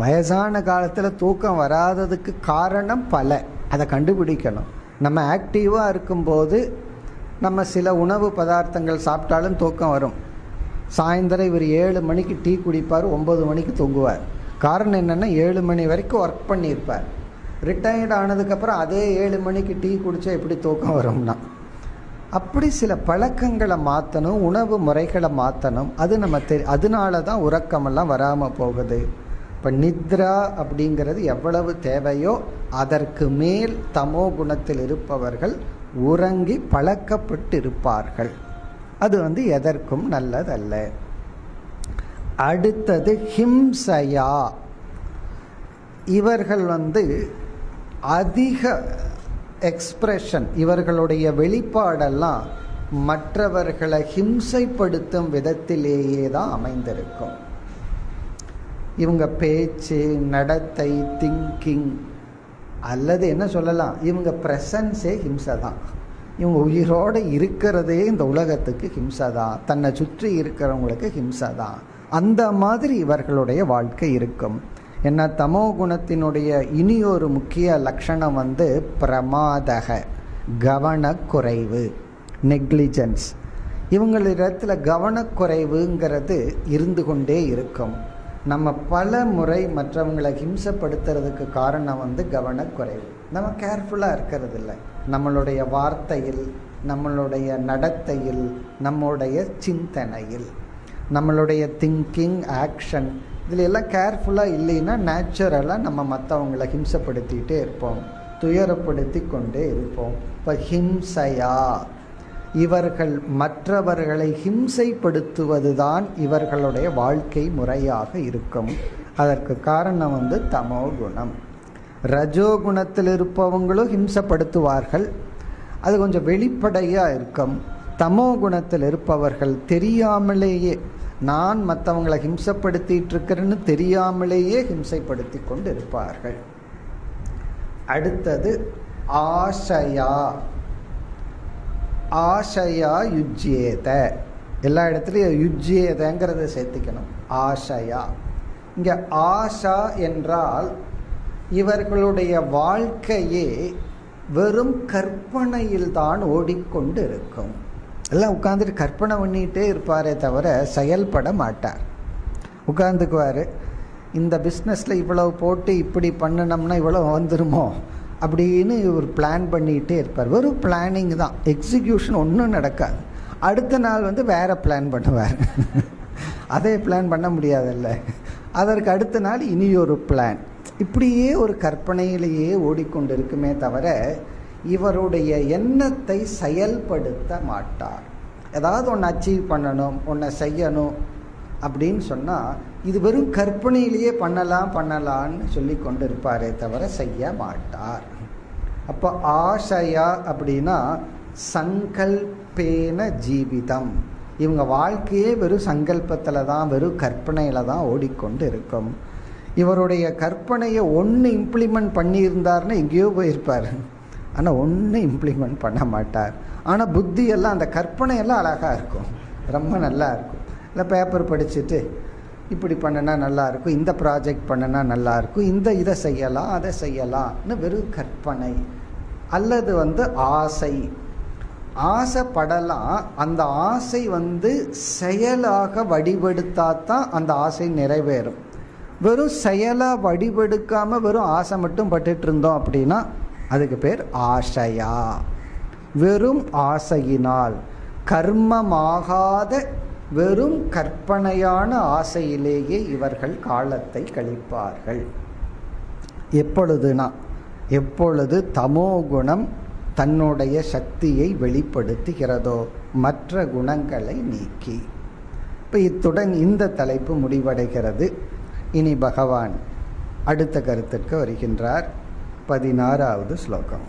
வயசான காலத்தில் தூக்கம் வராததுக்கு காரணம் பல, அதை கண்டுபிடிக்கணும். நம்ம ஆக்டிவாக இருக்கும்போது நம்ம சில உணவு பதார்த்தங்கள் சாப்பிட்டாலும் தூக்கம் வரும். சாயந்தரம் இவர் 7 மணிக்கு டீ குடிப்பார், 9 மணிக்கு தூங்குவார். காரணம் என்னென்னா 7 மணி வரைக்கும் ஒர்க் பண்ணியிருப்பார். ரிட்டையர்ட் ஆனதுக்கப்புறம் அதே 7 மணிக்கு டீ குடித்தா எப்படி தூக்கம் வரும்னா, அப்படி சில பழக்கங்களை மாற்றணும், உணவு முறைகளை மாற்றணும். அது நம்ம அதனால தான் உறக்கமெல்லாம் வராமல் போகுது. இப்போ நித்ரா அப்படிங்கிறது எவ்வளவு தேவையோ அதற்கு மேல் தமோ குணத்தில் இருப்பவர்கள் உறங்கி பழக்கப்பட்டு இருப்பார்கள். அது எதற்கும் நல்லதல்ல. அடுத்தது ஹிம்சையா. இவர்கள் அதிக எக்ஸ்பிரஷன், இவர்களுடைய வெளிப்பாடெல்லாம் மற்றவர்களை ஹிம்சைப்படுத்தும் விதத்திலேயே தான் அமைந்திருக்கும். இவங்க பேச்சு, நடத்தை, திங்கிங், அல்லது என்ன சொல்லலாம், இவங்க ப்ரெசன்ஸே ஹிம்சை தான். இவங்க உயிரோடு இருக்கிறதே இந்த உலகத்துக்கு ஹிம்சை தான், தன்னை சுற்றி இருக்கிறவங்களுக்கு ஹிம்சை தான். அந்த மாதிரி இவர்களுடைய வாழ்க்கை இருக்கும். ஏன்னா தமோ குணத்தினுடைய இனியொரு முக்கிய லட்சணம் பிரமாதக, கவனக்குறைவு, நெக்லிஜென்ஸ். இவங்களிடத்துல கவனக்குறைவுங்கிறது இருந்து கொண்டே இருக்கும். நம்ம பல முறை மற்றவங்களை ஹிம்சப்படுத்துறதுக்கு காரணம் கவனக்குறைவு. நம்ம கேர்ஃபுல்லாக இருக்கிறது இல்லை. நம்மளுடைய வார்த்தையில், நம்மளுடைய நடத்தையில், நம்முடைய சிந்தனையில், நம்மளுடைய திங்கிங், ஆக்ஷன், இதில் எல்லாம் கேர்ஃபுல்லாக இல்லைன்னா நேச்சுரலாக நம்ம மற்றவங்களை ஹிம்சப்படுத்திகிட்டே இருப்போம், துயரப்படுத்தி கொண்டே இருப்போம். இப்போ ஹிம்சையா, இவர்கள் மற்றவர்களை ஹிம்சைப்படுத்துவது தான் இவர்களுடைய வாழ்க்கை முறையாக இருக்கும். அதற்கு காரணம் தமோ குணம். ரஜோகுணத்தில் இருப்பவங்களும் ஹிம்சப்படுத்துவார்கள், அது கொஞ்சம் வெளிப்படையாக இருக்கும். தமோ குணத்தில் இருப்பவர்கள் தெரியாமலேயே, நான் மற்றவங்களை ஹிம்சப்படுத்திட்டு இருக்கிறேன்னு தெரியாமலேயே ஹிம்சைப்படுத்தி கொண்டு இருப்பார்கள். அடுத்தது ஆசையா. ஆசையா யுஜ்யேத, எல்லா இடத்துலையும் யுஜ்யேதங்கிறத சேர்த்துக்கணும். ஆசையா, இங்கே ஆஷா என்றால் இவர்களுடைய வாழ்க்கையே வெறும் கற்பனையில் தான் ஓடிக்கொண்டு இருக்கும். எல்லாம் உட்காந்துட்டு கற்பனை பண்ணிகிட்டே இருப்பாரே தவிர செயல்பட மாட்டார். உட்காந்துக்குவார், இந்த பிஸ்னஸில் இவ்வளவு போட்டு இப்படி பண்ணினோம்னா இவ்வளோ வந்துருமோ அப்படின்னு ஒரு பிளான் பண்ணிகிட்டே இருப்பார். வெறும் பிளானிங் தான், எக்ஸிக்யூஷன் ஒன்றும் நடக்காது. அடுத்த நாள் வேறு பிளான் பண்ணுவார். அதே பிளான் பண்ண முடியாதல்ல, அதற்கு அடுத்த நாள் இனி ஒரு பிளான். இப்படியே ஒரு கற்பனையிலேயே ஓடிக்கொண்டு இருக்குமே தவிர இவருடைய எண்ணத்தை செயல்படுத்த மாட்டார். ஏதாவது ஒன்று அச்சீவ் பண்ணணும், ஒன்றை செய்யணும் அப்படின்னு சொன்னால் இது வெறும் கற்பனையிலேயே பண்ணலான்னு சொல்லி கொண்டு இருப்பாரே தவிர செய்ய மாட்டார். அப்போ ஆசையா அப்படின்னா சங்கல்பேன ஜீவிதம். இவங்க வாழ்க்கையே வெறும் சங்கல்பத்தில் தான், வெறும் கற்பனையில் தான் ஓடிக்கொண்டு இருக்கும். இவருடைய கற்பனையை ஒன்று இம்ப்ளிமெண்ட் பண்ணியிருந்தார்னு எங்கேயோ போயிருப்பார், ஆனால் ஒன்றும் இம்ப்ளிமெண்ட் பண்ண மாட்டார். ஆனால் புத்தியெல்லாம் அந்த கற்பனையெல்லாம் அழகாக இருக்கும், ரொம்ப நல்லா இருக்கும். இல்லை பேப்பர் படிச்சுட்டு இப்படி பண்ணினா நல்லாயிருக்கும், இந்த ப்ராஜெக்ட் பண்ணினா நல்லாயிருக்கும், இதை செய்யலாம் அதை செய்யலாம்னு வெறும் கற்பனை. அல்லது ஆசைப்படலாம். அந்த ஆசை செயலாக வடிவெடுத்தாதான் அந்த ஆசை நிறைவேறும். வெறும் செயலாக வடிவெடுக்காமல் வெறும் ஆசை மட்டும் பட்டுட்டு இருந்தோம் அப்படின்னா அதுக்கு பேர் ஆசையா. வெறும் ஆசையினால் கர்மமாகாத வெறும் கற்பனையான ஆசையிலேயே இவர்கள் காலத்தை கழிப்பார்கள். எப்பொழுது தமோகுணம் தன்னுடைய சக்தியை வெளிப்படுத்துகிறதோ, மற்ற குணங்களை நீக்கி. இப்போ இத்துடன் இந்த தலைப்பு முடிவடைகிறது. இனி பகவான் அடுத்த கருத்திற்கு வருகின்றார். 16வது ஸ்லோகம்.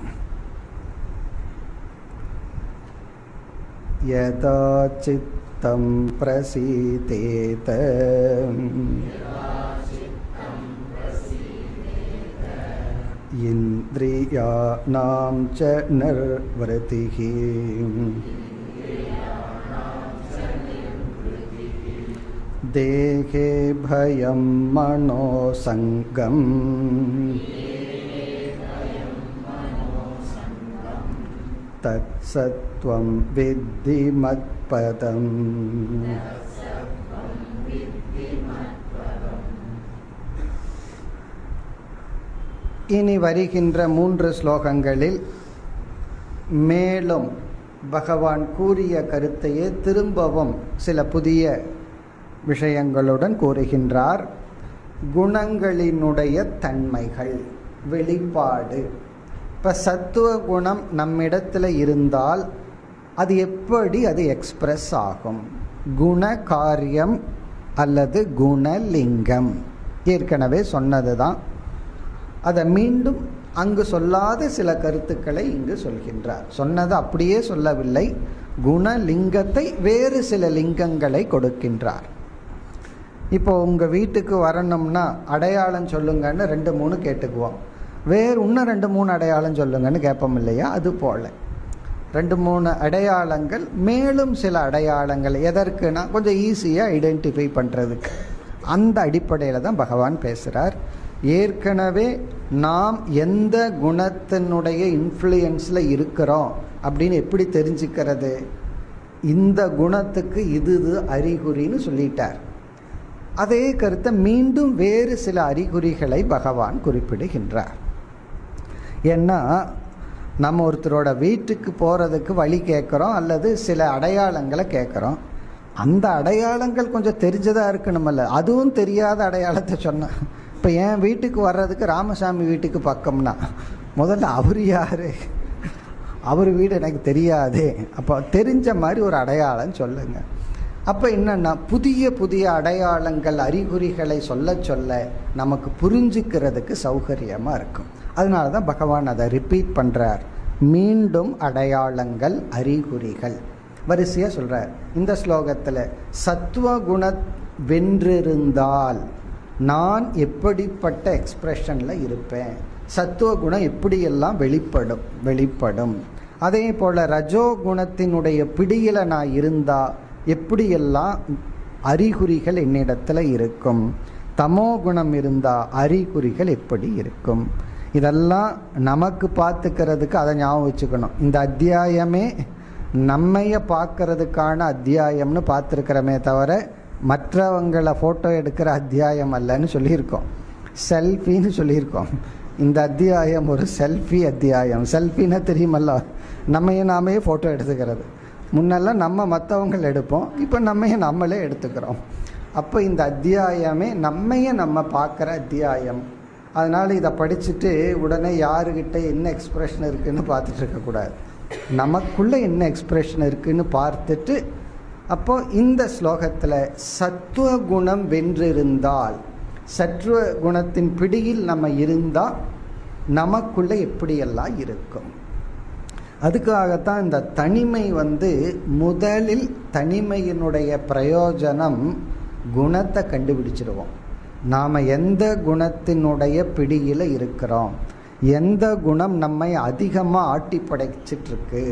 யதா சித்தம் பிரசீதேத இந்திரியாணாம் ச நிர்வருதிஹி தேஹே பயம் மனோசங்கம் தத் சத்வம் வித்தி மத்பதம். இனி வருகின்ற 3 ஸ்லோகங்களில் மேலும் பகவான் கூறிய கருத்தையே திரும்பவும் சில புதிய விஷயங்களுடன் கூறுகின்றார். குணங்களினுடைய தன்மைகள், வெளிப்பாடு. இப்போ சத்துவ குணம் நம்மிடத்தில் இருந்தால் அது எப்படி எக்ஸ்பிரஸ் ஆகும்? குண காரியம் அல்லது குணலிங்கம். ஏற்கனவே சொன்னது தான், அதை மீண்டும் அங்கு சொல்லாத சில கருத்துக்களை இங்கு சொல்கின்றார். சொன்னது அப்படியே சொல்லவில்லை, குணலிங்கத்தை வேறு சில லிங்கங்களை கொடுக்கின்றார். இப்போ உங்கள் வீட்டுக்கு வரணும்னா அடையாளம் சொல்லுங்கன்னு 2-3 கேட்டுக்குவோம். வேறு இன்னும் 2-3 அடையாளம் சொல்லுங்கன்னு கேட்போம் இல்லையா? அது போல் 2-3 அடையாளங்கள், மேலும் சில அடையாளங்கள். எதற்குனா கொஞ்சம் ஈஸியாக ஐடென்டிஃபை பண்ணுறதுக்கு. அந்த அடிப்படையில் தான் பகவான் பேசுகிறார். ஏற்கனவே நாம் எந்த குணத்தினுடைய இன்ஃப்ளூயன்ஸில் இருக்கிறோம் அப்படின்னு எப்படி தெரிஞ்சுக்கிறது? இந்த குணத்துக்கு இது அறிகுறின்னு சொல்லிட்டார். அதே கருத்தை மீண்டும் வேறு சில அறிகுறிகளை பகவான் குறிப்பிடுகின்றார். ஏன்னா நம்ம ஒருத்தரோட வீட்டுக்கு போகிறதுக்கு வழி கேட்குறோம் அல்லது சில அடையாளங்களை கேட்குறோம். அந்த அடையாளங்கள் கொஞ்சம் தெரிஞ்சதாக இருக்கணுமல்ல. அதுவும் தெரியாத அடையாளத்தை சொன்ன. இப்போ என் வீட்டுக்கு வர்றதுக்கு ராமசாமி வீட்டுக்கு பக்கம்னா முதல்ல அவர் யார், அவர் வீடு எனக்கு தெரியாது. அப்போ தெரிஞ்ச மாதிரி ஒரு அடையாளம் சொல்லுங்கள். அப்போ என்னென்னா புதிய புதிய அடையாளங்கள், அறிகுறிகளை சொல்ல நமக்கு புரிஞ்சுக்கிறதுக்கு சௌகரியமாக இருக்கும். அதனால தான் பகவான் அதை ரிப்பீட் பண்ணுறார். மீண்டும் அடையாளங்கள், அறிகுறிகள் வரிசையாக சொல்கிறார். இந்த ஸ்லோகத்தில் சத்துவகுண வென்றிருந்தால் நான் எப்படிப்பட்ட எக்ஸ்பிரஷனில் இருப்பேன், சத்துவகுணம் எப்படியெல்லாம் வெளிப்படும். அதே போல் ரஜோகுணத்தினுடைய பிடியில் நான் இருந்தால் எப்படியெல்லாம் அறிகுறிகள் என்னிடத்தில் இருக்கும், தமோ குணம் இருந்தால் அறிகுறிகள் எப்படி இருக்கும். இதெல்லாம் நமக்கு பார்த்துக்கிறதுக்கு அதை ஞாபகம் வச்சுக்கணும். இந்த அத்தியாயமே நம்மைய பார்க்கறதுக்கான அத்தியாயம்னு பார்த்துருக்கிறோமே தவிர மற்றவங்களை ஃபோட்டோ எடுக்கிற அத்தியாயம் அல்லன்னு சொல்லியிருக்கோம், செல்ஃபின்னு சொல்லியிருக்கோம். இந்த அத்தியாயம் ஒரு செல்ஃபி அத்தியாயம். செல்ஃபின்னா தெரியுமல்ல, நாமே ஃபோட்டோ எடுத்துக்கிறது. முன்னெல்லாம் நம்ம மற்றவங்களை எடுப்போம், இப்போ நம்மளே எடுத்துக்கிறோம். அப்போ இந்த அத்தியாயமே நம்ம பார்க்குற அத்தியாயம். அதனால் இதை படிச்சுட்டு உடனே யாருக்கிட்ட என்ன எக்ஸ்பிரஷன் இருக்குதுன்னு பார்த்துட்டு இருக்கக்கூடாது. நமக்குள்ளே என்ன எக்ஸ்பிரஷன் இருக்குதுன்னு பார்த்துட்டு, அப்போது இந்த ஸ்லோகத்தில் சத்துவ குணம் வென்றிருந்தால், சத்துவ குணத்தின் பிடியில் நம்ம இருந்தால் நமக்குள்ளே எப்படியெல்லாம் இருக்கும். அதுக்காகத்தான் இந்த தனிமை முதலில் தனிமையினுடைய பிரயோஜனம் குணத்தை கண்டுபிடிச்சிடுவோம். நாம் எந்த குணத்தினுடைய பிடியில் இருக்கிறோம், எந்த குணம் நம்மை அதிகமாக ஆட்டி படைச்சிட்ருக்கு,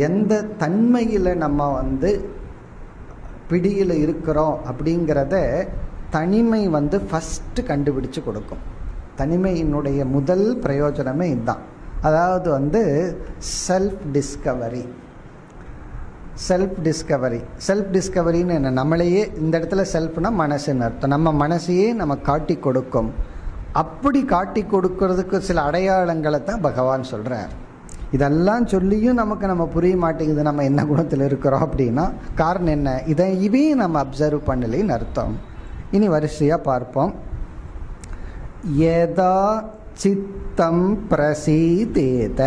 எந்த தன்மையில் நம்ம பிடியில் இருக்கிறோம் அப்படிங்கிறத தனிமை ஃபஸ்ட்டு கண்டுபிடிச்சு கொடுக்கும். தனிமையினுடைய முதல் பிரயோஜனமே இதுதான். அதாவது செல்ஃப் டிஸ்கவரி. செல்ஃப் டிஸ்கவரின்னு என்ன, நம்மளையே, இந்த இடத்துல செல்ஃப்னா மனசுன்னு அர்த்தம், நம்ம மனசையே நம்ம காட்டி கொடுக்கும். அப்படி காட்டி கொடுக்கறதுக்கு சில அடையாளங்களை தான் பகவான் சொல்கிறார். இதெல்லாம் சொல்லியும் நம்ம புரிய மாட்டேங்குது நம்ம என்ன குணத்தில் இருக்கிறோம் அப்படின்னா காரணம் என்ன, இதையும் நம்ம அப்சர்வ் பண்ணலைன்னு அர்த்தம். இனி வரிசையாக பார்ப்போம். யதா சித்தம் பிரசீதேத,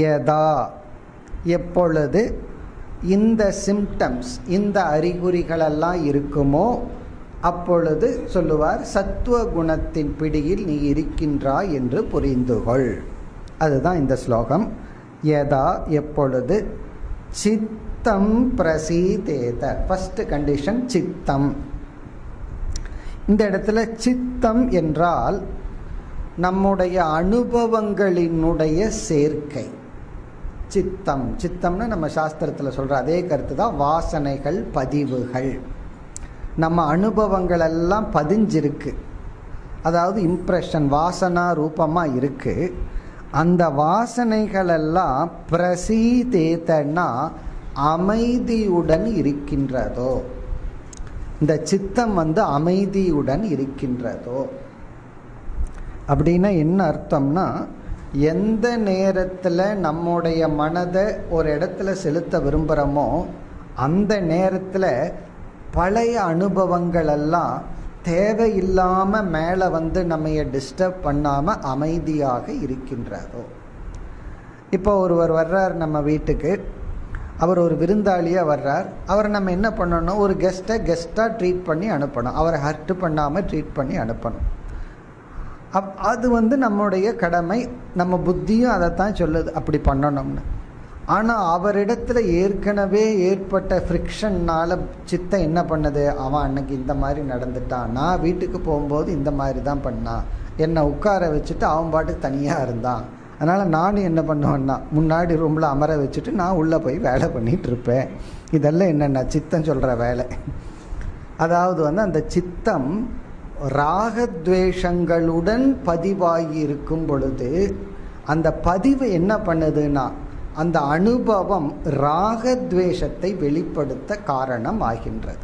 யதா எப்பொழுது இந்த சிம்டம்ஸ், இந்த அறிகுறிகளெல்லாம் இருக்குமோ அப்பொழுது சொல்லுவார் சத்துவ குணத்தின் பிடியில் நீ இருக்கின்றாய் என்று புரிந்துகொள். அதுதான் இந்த ஸ்லோகம். யதா எப்பொழுது, சித்தம் பிரசீதேத, ஃபர்ஸ்ட் கண்டிஷன் சித்தம். இந்த இடத்துல சித்தம் என்றால் நம்முடைய அனுபவங்களினுடைய சேர்க்கை. சித்தம்னா நம்ம சாஸ்திரத்தில் சொல்கிற அதே கருத்து தான், வாசனைகள், பதிவுகள். நம்ம அனுபவங்கள் எல்லாம் பதிஞ்சிருக்கு, அதாவது இம்ப்ரெஷன், வாசனா ரூபமாக இருக்குது. அந்த வாசனைகள் எல்லாம் பிரசீதேதன்னா அமைதியுடன் இருக்கின்றதோ, இந்த சித்தம் அமைதியுடன் இருக்கின்றதோ. அப்படின்னா என்ன அர்த்தம்னா, எந்த நேரத்தில் நம்முடைய மனதை ஒரு இடத்துல செலுத்த விரும்புகிறோமோ அந்த நேரத்தில் பழைய அனுபவங்கள் எல்லாம் தேவையில்லாமல் மேலே நம்மைய டிஸ்டர்ப் பண்ணாமல் அமைதியாக இருக்கின்றதோ. இப்போ ஒருவர் வர்றார் நம்ம வீட்டுக்கு, அவர் ஒரு விருந்தாளியாக வர்றார். அவரை நம்ம என்ன பண்ணணும், ஒரு கெஸ்ட்டாக ட்ரீட் பண்ணி அனுப்பணும், அவரை ஹர்ட் பண்ணாமல் ட்ரீட் பண்ணி அனுப்பணும். அது நம்முடைய கடமை, நம்ம புத்தியும் அதைத்தான் சொல்லுது அப்படி பண்ணணும்னு. ஆனால் அவரிடத்துல ஏற்கனவே ஏற்பட்ட ஃப்ரிக்ஷன்னால் சித்தம் என்ன பண்ணுது, அவன் அன்னைக்கு இந்த மாதிரி நடந்துட்டான், நான் வீட்டுக்கு போகும்போது இந்த மாதிரி தான் பண்ணான், என்னை உட்கார வச்சுட்டு அவன் பாட்டுக்கு தனியாக இருந்தான், அதனால் நானும் என்ன பண்ணுவேன்னா முன்னாடி ரூமில் அமர வச்சுட்டு நான் உள்ளே போய் வேலை பண்ணிகிட்டு இருப்பேன். இதெல்லாம் என்னென்ன சித்தம் சொல்கிற வேலை. அதாவது அந்த சித்தம் ராகத்வேஷங்களுடன் பதிவாகி இருக்கும் பொழுது அந்த பதிவு என்ன பண்ணுதுன்னா அந்த அனுபவம் ராகத்வேஷத்தை வெளிப்படுத்த காரணம் ஆகின்றது.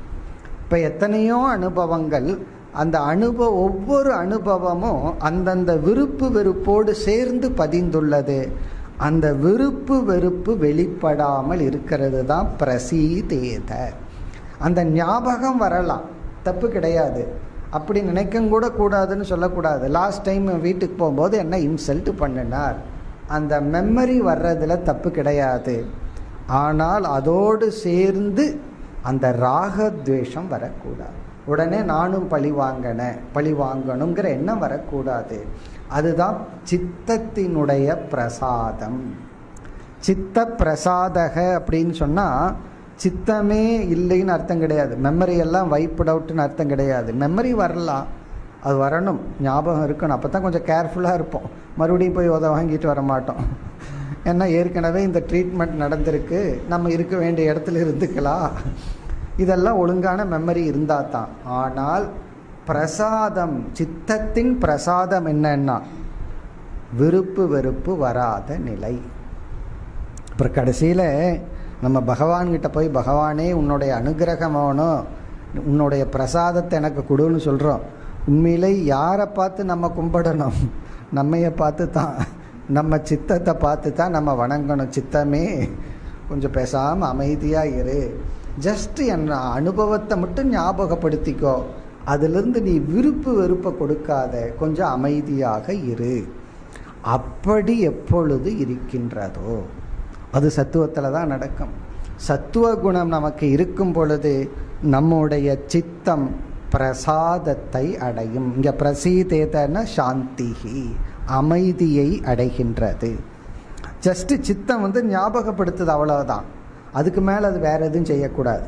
இப்போ எத்தனையோ அனுபவங்கள், அந்த ஒவ்வொரு அனுபவமும் அந்தந்த விருப்பு வெறுப்போடு சேர்ந்து பதிந்துள்ளது. அந்த விருப்பு வெறுப்பு வெளிப்படாமல் இருக்கிறது தான் பிரசீதேத. அந்த ஞாபகம் வரலாம், தப்பு கிடையாது, அப்படி நினைக்க கூட கூடாதுன்னு சொல்லக்கூடாது. லாஸ்ட் டைம் வீட்டுக்கு போகும்போது என்ன இன்சல்ட் பண்ணினார், அந்த மெமரி வர்றதுல தப்பு கிடையாது. ஆனால் அதோடு சேர்ந்து அந்த ராகத்வேஷம் வரக்கூடாது. உடனே நானும் பழி வாங்கணுங்கிற எண்ணம் வரக்கூடாது. அதுதான் சித்தத்தினுடைய பிரசாதம். சித்த பிரசாதக அப்படின்னு சொன்னால் சித்தமே இல்லைன்னு அர்த்தம் கிடையாது, மெமரி எல்லாம் வைப்ட் அவுட்னு அர்த்தம் கிடையாது. மெமரி வரலாம், அது வரணும், ஞாபகம் இருக்கணும். அப்போ தான் கொஞ்சம் கேர்ஃபுல்லாக இருப்போம், மறுபடியும் போய் வாங்கிட்டு வர மாட்டோம். ஏன்னா ஏற்கனவே இந்த ட்ரீட்மெண்ட் நடந்திருக்கு, நம்ம இருக்க வேண்டிய இடத்துல இருந்துக்கலாம். இதெல்லாம் ஒழுங்கான மெமரி இருந்தால் தான். ஆனால் பிரசாதம், சித்தத்தின் பிரசாதம் என்னன்னா விருப்பு வெறுப்பு வராத நிலை. அப்புறம் கடைசியில் நம்ம பகவான்கிட்ட போய் பகவானே உன்னுடைய அனுகிரகம் ஆகணும், உன்னுடைய பிரசாதத்தை எனக்கு கொடுன்னு சொல்கிறோம். உண்மையிலே யாரை பார்த்து நம்ம கும்பிடணும், நம்மைய பார்த்து தான், நம்ம சித்தத்தை பார்த்து தான் நம்ம வணங்கணும். சித்தமே கொஞ்சம் பேசாமல் அமைதியாக இரு, ஜஸ்ட் என் அனுபவத்தை மட்டும் ஞாபகப்படுத்திக்கோ, அதிலிருந்து நீ விருப்பு வெறுப்பை கொடுக்காத, கொஞ்சம் அமைதியாக இரு. அப்படி எப்பொழுது இருக்கின்றதோ அது சத்துவத்தில் தான் நடக்கும். சத்துவ குணம் நமக்கு இருக்கும் பொழுது நம்முடைய சித்தம் பிரசாதத்தை அடையும். இங்க பிரசீதேதன சாந்திஹி, அமைதியை அடைகின்றது. ஜஸ்ட் சித்தம் ஞாபகப்படுத்துது, அவ்வளவுதான். அதுக்கு மேல அது வேற எதுவும் செய்யக்கூடாது.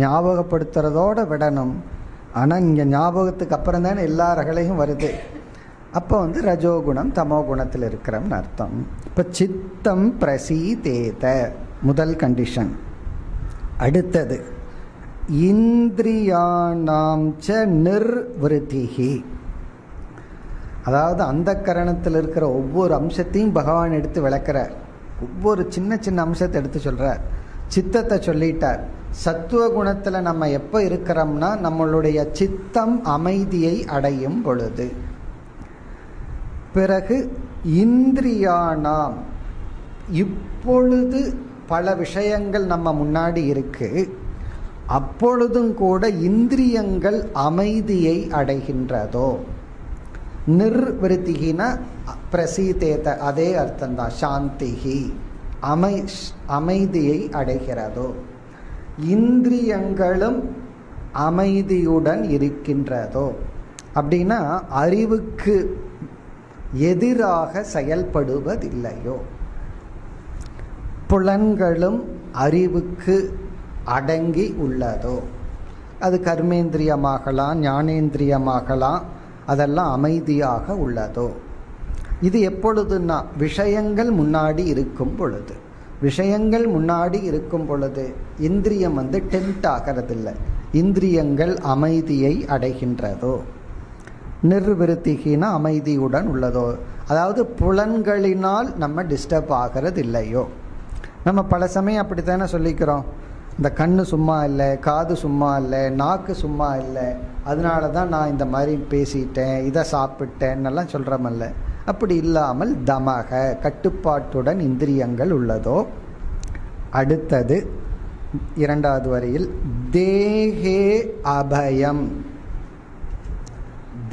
ஞாபகப்படுத்துறதோட விடணும். ஆனா இங்க ஞாபகத்துக்கு அப்புறம் தானே எல்லா ரகலையும் வருது. அப்போ ரஜோகுணம் தமோ குணத்தில் இருக்கிறோம்னு அர்த்தம். இப்ப சித்தம் பிரசீதேத முதல் கண்டிஷன். அடுத்தது இந்திரியாணாம் ச நிர்விருத்திஹி, அதாவது அந்த கரணத்தில் இருக்கிற ஒவ்வொரு அம்சத்தையும் பகவான் எடுத்து விளக்குறார். ஒவ்வொரு சின்ன சின்ன அம்சத்தை எடுத்து சொல்றார். சித்தத்தை சொல்லிட்டார். சத்துவ குணத்துல நம்ம எப்ப இருக்கிறோம்னா நம்மளுடைய சித்தம் அமைதியை அடையும் பொழுது. பிறகு இந்திரியானாம், இப்பொழுது பல விஷயங்கள் நம்ம முன்னாடி இருக்கு, அப்பொழுதும் கூட இந்திரியங்கள் அமைதியை அடைகின்றதோ. நிர்விருத்திகினா பிரசீதேத, அதே அர்த்தம்தான். சாந்திகி, அமைதியை அடைகிறதோ. இந்திரியங்களும் அமைதியுடன் இருக்கின்றதோ அப்படின்னா அறிவுக்கு எதிராக செயல்படுவதில்லையோ. புலன்களும் அறிவுக்கு அடங்கி உள்ளதோ. அது கர்மேந்திரியமாகலாம், ஞானேந்திரியமாகலாம், அதெல்லாம் அமைதியாக உள்ளதோ. இது எப்பொழுதுன்னா விஷயங்கள் முன்னாடி இருக்கும் பொழுது. விஷயங்கள் முன்னாடி இருக்கும் பொழுது இந்திரியம் டெம்ட் ஆகிறதில்லை, இந்திரியங்கள் அமைதியை அடைகின்றதோ. நிர்விருத்திகினா அமைதியுடன் உள்ளதோ, அதாவது புலன்களினால் நம்ம டிஸ்டர்ப் ஆகிறது இல்லையோ. நம்ம பல சமயம் அப்படித்தானே சொல்லிக்கிறோம், இந்த கண்ணு சும்மா இல்லை, காது சும்மா இல்லை, நாக்கு சும்மா இல்லை, அதனால தான் நான் இந்த மாதிரி பேசிட்டேன், இதை சாப்பிட்டேன்னெல்லாம் சொல்கிறோமல்ல. அப்படி இல்லாமல் தமக, கட்டுப்பாட்டுடன் இந்திரியங்கள் உள்ளதோ. அடுத்தது இரண்டாவது வரியில் தேகே அபயம்.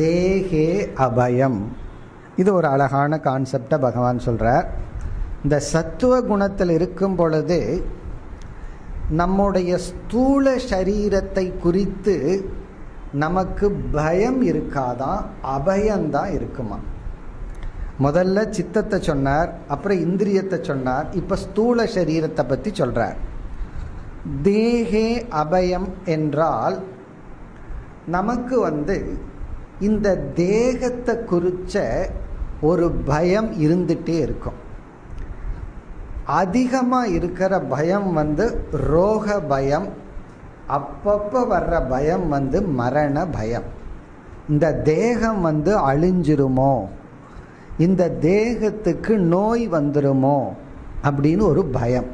தேகே அபயம், இது ஒரு அழகான கான்செப்டை பகவான் சொல்றார். இந்த சத்துவ குணத்தில் இருக்கும் பொழுது நம்முடைய ஸ்தூல சரீரத்தை குறித்து நமக்கு பயம் இருக்காதான், அபயம்தான் இருக்குமா. முதல்ல சித்தத்தை சொன்னார், அப்புறம் இந்திரியத்தை சொன்னார், இப்ப ஸ்தூல சரீரத்தை பத்தி சொல்றார். தேகே அபயம் என்றால் நமக்கு இந்த தேகத்தை குறிச்ச ஒரு பயம் இருந்துட்டே இருக்கும். அதிகமா இருக்கிற பயம் ரோக பயம், அப்பப்ப வர்ற பயம் மரண பயம். இந்த தேகம் அழிஞ்சிருமோ, இந்த தேகத்துக்கு நோய் வந்துருமோ அப்படின்னு ஒரு பயம்.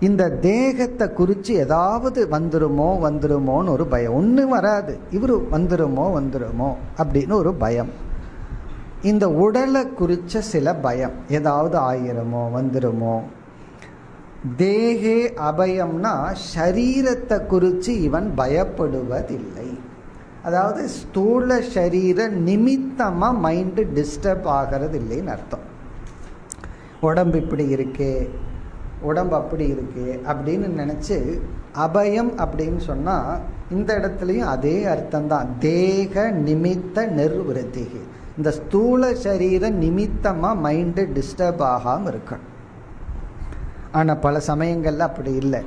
இந்த தேகத்தை குறித்து ஏதாவது வந்துருமோன்னு ஒரு பயம். ஒன்றும் வராது, இவரு வந்துருமோ அப்படின்னு ஒரு பயம். இந்த உடலை குறித்த சில பயம், ஏதாவது ஆயிரமோ வந்துருமோ. தேகே அபயம்னா சரீரத்தை குறித்து இவன் பயப்படுவதில்லை. அதாவது ஸ்தூல சரீர நிமித்தமா மைண்டு டிஸ்டர்ப் ஆகிறது இல்லைன்னு அர்த்தம். உடம்பு இப்படி இருக்கே, உடம்பு அப்படி இருக்கு அப்படின்னு நினைச்சு அபயம் அப்படின்னு சொன்னா இந்த இடத்துலயும் அதே அர்த்தம்தான். தேக நிமித்த நிர்விருத்திகி, இந்த ஸ்தூல சரீர நிமித்தமா மைண்டு டிஸ்டர்ப் ஆகாம இருக்கணும். ஆனா பல சமயங்கள்ல அப்படி இல்லை.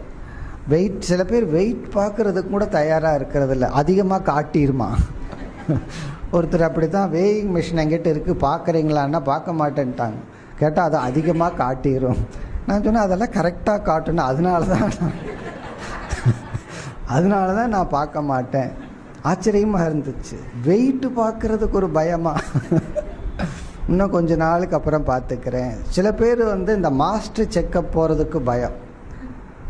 வெயிட், சில பேர் வெயிட் பார்க்கறதுக்கு கூட தயாரா இருக்கிறது இல்லை, அதிகமாக காட்டிருமா. ஒருத்தர் அப்படித்தான், வேயிங் மிஷின் எங்கிட்ட இருக்கு பார்க்குறீங்களான்னா பார்க்க மாட்டேன்ட்டாங்க. கேட்டால் அதை அதிகமாக காட்டிடும். நான் சொன்னேன் அதெல்லாம் கரெக்டாக காட்டணும், அதனால தான் நான் பார்க்க மாட்டேன். ஆச்சரியமாக இருந்துச்சு. வெயிட்டு பார்க்கறதுக்கு ஒரு பயமா, இன்னும் கொஞ்ச நாளுக்கு அப்புறம் பார்த்துக்கிறேன். சில பேர் இந்த மாஸ்டர் செக்கப் போகிறதுக்கு பயம்,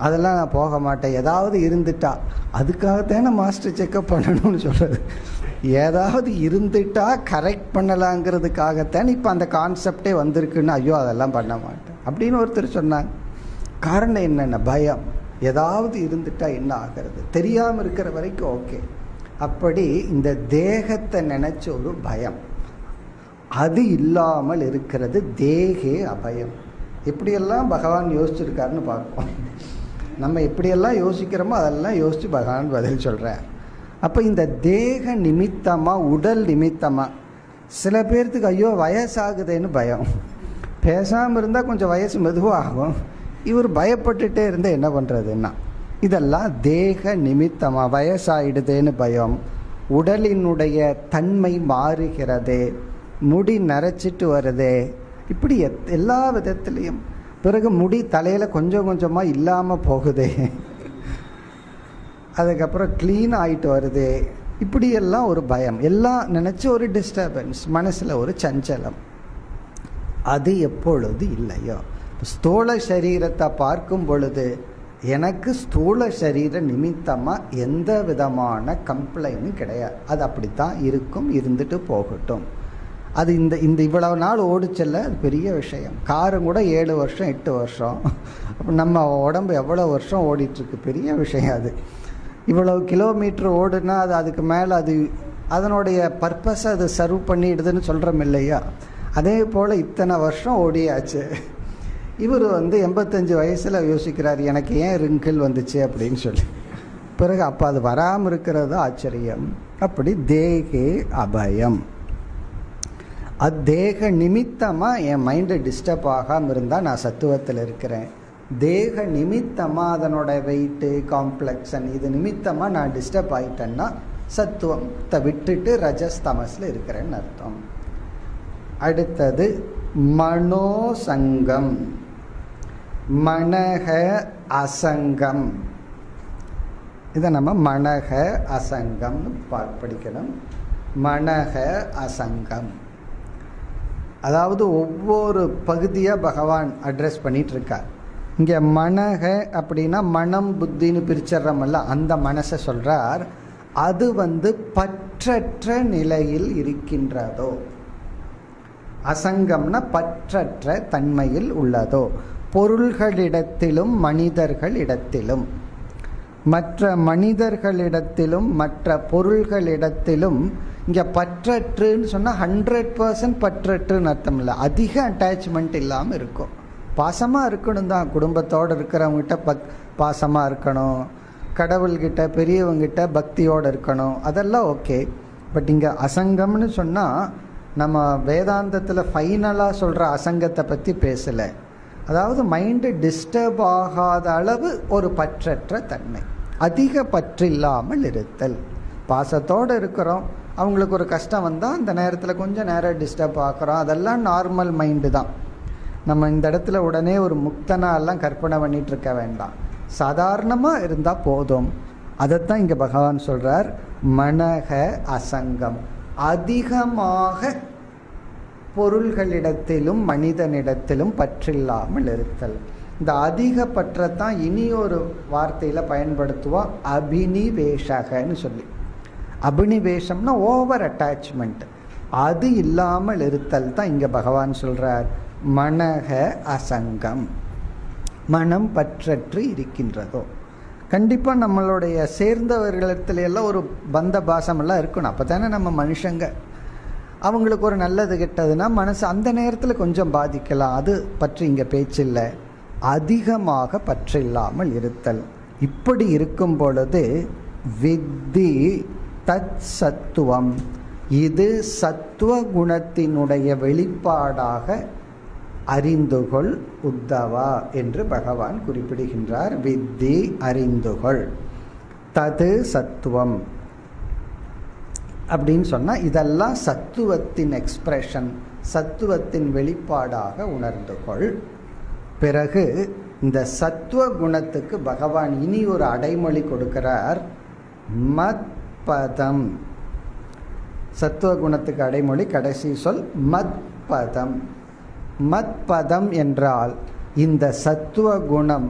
அதெல்லாம் நான் போக மாட்டேன், ஏதாவது இருந்துட்டா அதுக்காகத்தானே மாஸ்டர் செக்கப் பண்ணணும்னு சொல்கிறது. ஏதாவது இருந்துட்டா கரெக்ட் பண்ணலாங்கிறதுக்காகத்தான் இப்போ அந்த கான்செப்டே வந்திருக்குன்னு, ஐயோ அதெல்லாம் பண்ண மாட்டேன் அப்படின்னு ஒருத்தர் சொன்னாங்க. காரணம் என்னென்ன, பயம். ஏதாவது இருந்துட்டா என்ன ஆகிறது தெரியாமல் இருக்கிற வரைக்கும் ஓகே, அப்படி இந்த தேகத்தை நினைச்ச ஒரு பயம், அது இல்லாமல் இருக்கிறது தேகே அபயம். இப்படியெல்லாம் பகவான் யோசிச்சிருக்காருன்னு பார்ப்போம். நம்ம எப்படியெல்லாம் யோசிக்கிறோமோ அதெல்லாம் யோசிச்சு பகவான் பதில் சொல்றார். அப்போ இந்த தேக நிமித்தமா, உடல் நிமித்தமா, சில பேர்த்துக்கு ஐயோ வயசாகுதுன்னு பயம், பேசாமல் இருந்தால் கொஞ்சம் வயசு மெதுவாகும், இவர் பயப்பட்டுட்டே இருந்தால் என்ன பண்ணுறதுன்னா, இதெல்லாம் தேக நிமித்தமா, வயசாயிடுதேன்னு பயம், உடலினுடைய தன்மை மாறுகிறதே, முடி நரைச்சிட்டு வருதே, இப்படி எல்லா விதத்திலையும். பிறகு முடி தலையில் கொஞ்சம் கொஞ்சமாக இல்லாமல் போகுதே, அதுக்கப்புறம் க்ளீன் ஆகிட்டு வருது, இப்படியெல்லாம் ஒரு பயம், எல்லாம் நினச்சி ஒரு டிஸ்டர்பன்ஸ், மனசில் ஒரு சஞ்சலம். அது எப்பொழுது இல்லையோ, ஸ்தூல சரீரத்தை பார்க்கும் பொழுது எனக்கு ஸ்தூல சரீர நிமித்தமாக எந்த விதமான கம்ப்ளைண்ட்டும் கிடையாது. அது அப்படித்தான் இருக்கும், இருந்துட்டு போகட்டும். அது இந்த இந்த இவ்வளவு நாள் ஓடிச்சல்ல, அது பெரிய விஷயம். காரும் கூட 7 வருஷம் 8 வருஷம், அப்போ நம்ம உடம்பு எவ்வளோ வருஷம் ஓடிட்டுருக்கு, பெரிய விஷயம். அது இவ்வளவு கிலோமீட்டர் ஓடுனா அது அதுக்கு மேலே அது அதனுடைய பர்பஸை அது சர்வ் பண்ணிடுதுன்னு சொல்கிறோம் இல்லையா. அதே போல் இத்தனை வருஷம் ஓடியாச்சு. இவர் 85 வயசில் யோசிக்கிறார் எனக்கு ஏன் ரிங்கிள் வந்துச்சு அப்படின்னு சொல்லி. பிறகு அப்போ அது வராமல் இருக்கிறது ஆச்சரியம். அப்படி தேகே அபயம். தேக நிமித்தமாக என் மைண்டு டிஸ்டர்ப் ஆகாமல் இருந்தால் நான் சத்துவத்தில் இருக்கிறேன். தேக நிமித்தமாக அதனோட வெயிட்டு, காம்ப்ளெக்ஷன், இது நிமித்தமாக நான் டிஸ்டர்ப் ஆகிட்டேன்னா சத்துவத்தை விட்டுட்டு ரஜஸ் தமஸில் இருக்கிறேன்னு அர்த்தம். அடுத்தது மனோசங்கம், மனக அசங்கம். இதை நம்ம மனக அசங்கம் படிக்கணும். மனக அசங்கம் அதாவது ஒவ்வொரு பகுதியாக பகவான் அட்ரஸ் பண்ணிட்டு இருக்கார். இங்கே மனக அப்படின்னா மனம் புத்தின்னு பிரிச்சிடறமல்ல, அந்த மனசை சொல்றார். அது பற்றற்ற நிலையில் இருக்கின்றதோ, அசங்கம்னா பற்றற்ற தன்மையில் உள்ளதோ, பொருள்களிடத்திலும் மனிதர்களிடத்திலும், மற்ற மனிதர்களிடத்திலும் மற்ற பொருள்களிடத்திலும். இங்கே பற்றற்றுன்னு சொன்னால் 100% பற்றற்றுன்னு அர்த்தம் இல்லை, அதிக அட்டாச்மெண்ட் இல்லாமல் இருக்கும். பாசமாக இருக்கணும் தான், குடும்பத்தோடு இருக்கிறவங்ககிட்ட பாசமாக இருக்கணும், கடவுள்கிட்ட பெரியவங்கிட்ட பக்தியோடு இருக்கணும், அதெல்லாம் ஓகே. பட் இங்கே அசங்கம்னு சொன்னால் நம்ம வேதாந்தத்தில் ஃபைனலாக சொல்கிற அசங்கத்தை பற்றி பேசலை. அதாவது மைண்டு டிஸ்டர்ப் ஆகாத அளவு ஒரு பற்றற்ற தன்மை, அதிக பற்றில்லாமல் இருத்தல். பாசத்தோடு இருக்கிறோம், அவங்களுக்கு ஒரு கஷ்டம் வந்தால் அந்த நேரத்தில் கொஞ்சம் நேரம் டிஸ்டர்ப் ஆகிறோம், அதெல்லாம் நார்மல் மைண்டு தான். நம்ம இந்த இடத்துல உடனே ஒரு முக்தனாலாம் கற்பனை பண்ணிட்டு இருக்க வேண்டாம், சாதாரணமாக இருந்தால் போதும். அதைத்தான் இங்கே பகவான் சொல்கிறார். மனக அசங்கம், அதிகமாக பொருள்களிடத்திலும் மனிதனிடத்திலும் பற்றில்லாமல் இருத்தல். இந்த அதிக பற்றத்தான் இனி ஒரு வார்த்தையில் பயன்படுத்துவோம், அபினிவேஷகன்னு சொல்லி. அபினிவேஷம்னா ஓவர் அட்டாச்மெண்ட், அது இல்லாமல் இருத்தல் தான் இங்கே பகவான் சொல்கிறார். மனக அசங்கம், மனம் பற்றற்று இருக்கின்றதோ. கண்டிப்பாக நம்மளுடைய சேர்ந்தவர்களிடத்துல எல்லாம் ஒரு பந்த பாசமெல்லாம் இருக்கணும், அப்போ தானே நம்ம மனுஷங்க. அவங்களுக்கு ஒரு நல்லது கெட்டதுன்னா மனசு அந்த நேரத்தில் கொஞ்சம் பாதிக்கலாம், அது பற்றி இங்கே பேச்சில்லை. அதிகமாக பற்றில்லாமல் இருத்தல். இப்படி இருக்கும் பொழுது வித்தி தத் சத்துவம், இது சத்துவ குணத்தினுடைய வெளிப்பாடாக அறிந்துகொள் உத்தவா என்று பகவான் குறிப்பிடுகின்றார். வித்தி அறிந்துகொள், தது சத்துவம் அப்படின்னு சொன்னால் இதெல்லாம் சத்துவத்தின் எக்ஸ்பிரஷன், சத்துவத்தின் வெளிப்பாடாக உணர்ந்துகொள். பிறகு இந்த சத்துவ குணத்துக்கு பகவான் இனி ஒரு அடைமொழி கொடுக்கிறார், மத்பதம். சத்துவ குணத்துக்கு அடைமொழி கடைசி சொல் மத்பதம். மத்பதம் என்றால் இந்த சத்துவ குணம்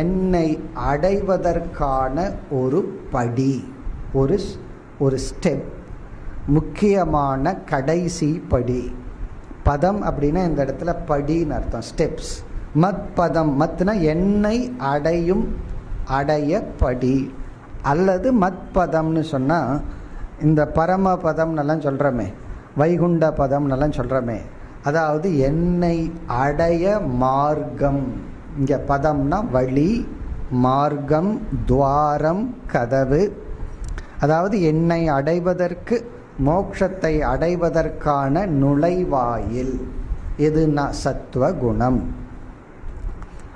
என்னை அடைவதற்கான ஒரு படி, ஒரு ஸ்டெப், முக்கியமான கடைசி படி. பதம் அப்படின்னா இந்த இடத்துல படின்னு அர்த்தம், ஸ்டெப்ஸ். மத் பதம், மத்னா என்னை அடைய படி, அல்லது மத்பதம்னு சொன்னால் இந்த பரமபதம்னெல்லாம் சொல்கிறோமே, வைகுண்ட பதம்னெல்லாம் சொல்கிறோமே, அதாவது என்னை அடைய மார்க்கம். இங்கே பதம்னா வழி, மார்க்கம், துவாரம், கதவு. அதாவது என்னை அடைவதற்கு, மோட்சத்தை அடைவதற்கான நுழைவாயில் எதுனா சத்துவகுணம்.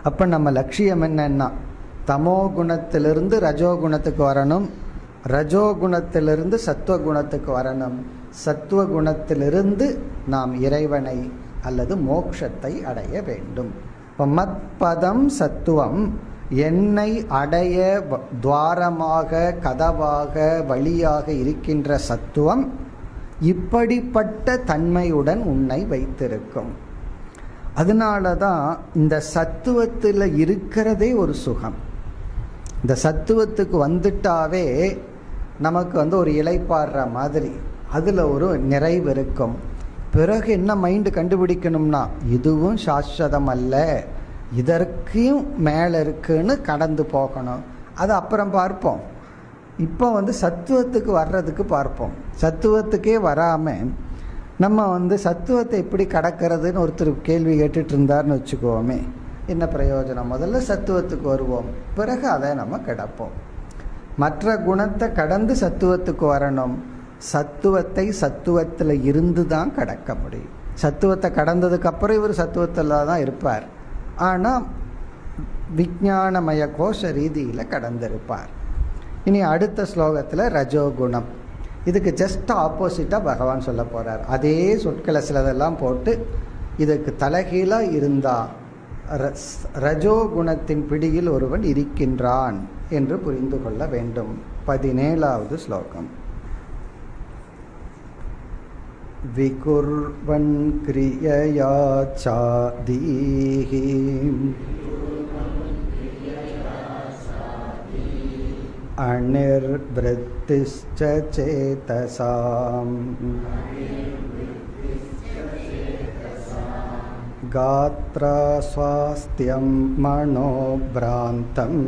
அப்போ நம்ம லட்சியம் என்னன்னா தமோ குணத்திலிருந்து ரஜோகுணத்துக்கு வரணும், ரஜோகுணத்திலிருந்து சத்துவகுணத்துக்கு வரணும், சத்துவகுணத்திலிருந்து நாம் இறைவனை அல்லது மோட்சத்தை அடைய வேண்டும். இப்போ மத்பதம் சத்துவம், என்னை அடைய துவாரமாக, கதவாக, வழியாக இருக்கின்ற சத்துவம் இப்படிப்பட்ட தன்மையுடன் உன்னை வைத்திருக்கும். அதனாலதான் இந்த சத்துவத்தில் இருக்கிறதே ஒரு சுகம். இந்த சத்துவத்துக்கு வந்துட்டாவே நமக்கு ஒரு இளைப்பாடுற மாதிரி, அதில் ஒரு நிறைவு இருக்கும். பிறகு என்ன மைண்டு கண்டுபிடிக்கணும்னா, இதுவும் சாஸ்வதம் அல்ல, இதற்கும் மேலே இருக்குன்னு கடந்து போகணும். அது அப்புறம் பார்ப்போம். இப்போ சத்துவத்துக்கு வர்றதுக்கு பார்ப்போம். சத்துவத்துக்கே வராமல் நம்ம சத்துவத்தை எப்படி கடக்கிறதுன்னு ஒருத்தர் கேள்வி கேட்டுட்டு இருந்தார்னு வச்சுக்கோமே, என்ன பிரயோஜனம்? முதல்ல சத்துவத்துக்கு வருவோம், பிறகு அதை நம்ம கிடப்போம். மற்ற குணத்தை கடந்து சத்துவத்துக்கு வரணும். சத்துவத்தை சத்துவத்தில் இருந்து தான் கடக்க முடியும். சத்துவத்தை கடந்ததுக்கு அப்புறம் இவர் சத்துவத்தில் தான் இருப்பார், ஆனால் விஞ்ஞானமய கோஷ ரீதியில் கடந்திருப்பார். இனி அடுத்த ஸ்லோகத்தில் ரஜோகுணம், இதுக்கு ஜஸ்ட் ஆப்போசிட்டாக பகவான் சொல்ல போகிறார். அதே சொற்களை சிலதெல்லாம் போட்டு இதுக்கு தலைகீழாக இருந்தால் ரஜோகுணத்தின் பிடியில் ஒருவன் இருக்கின்றான் என்று புரிந்து கொள்ள வேண்டும். 17வது ஸ்லோகம். விகுர்வன் கிரியயா சாதீஹி அநிர்வ்ருத்திஸ்ச சேதசாம் காத்ரா ஸ்வாஸ்த்யம் மனோப்ராந்தம்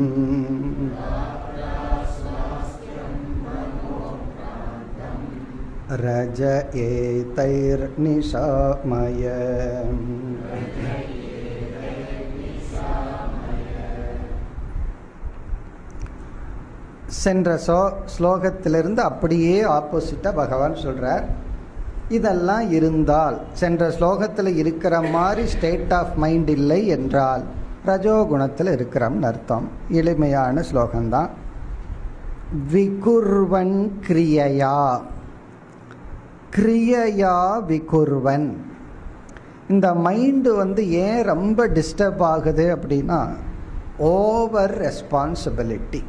ரஜ ஏதைர் நிஷாமய. சென்ற ஸ்லோகத்திலிருந்து அப்படியே ஆப்போசிட்டாக பகவான் சொல்கிறார். இதெல்லாம் இருந்தால், சென்ற ஸ்லோகத்தில் இருக்கிற மாதிரி ஸ்டேட் ஆஃப் மைண்ட் இல்லை என்றால் ரஜோகுணத்தில் இருக்கிறோம்னு அர்த்தம். எளிமையான ஸ்லோகம்தான். விகுர்வன் கிரியையா, கிரியையா விகுர்வன். இந்த மைண்டு ஏன் ரொம்ப டிஸ்டர்ப் ஆகுது அப்படின்னா, ஓவர் ரெஸ்பான்சிபிலிட்டி,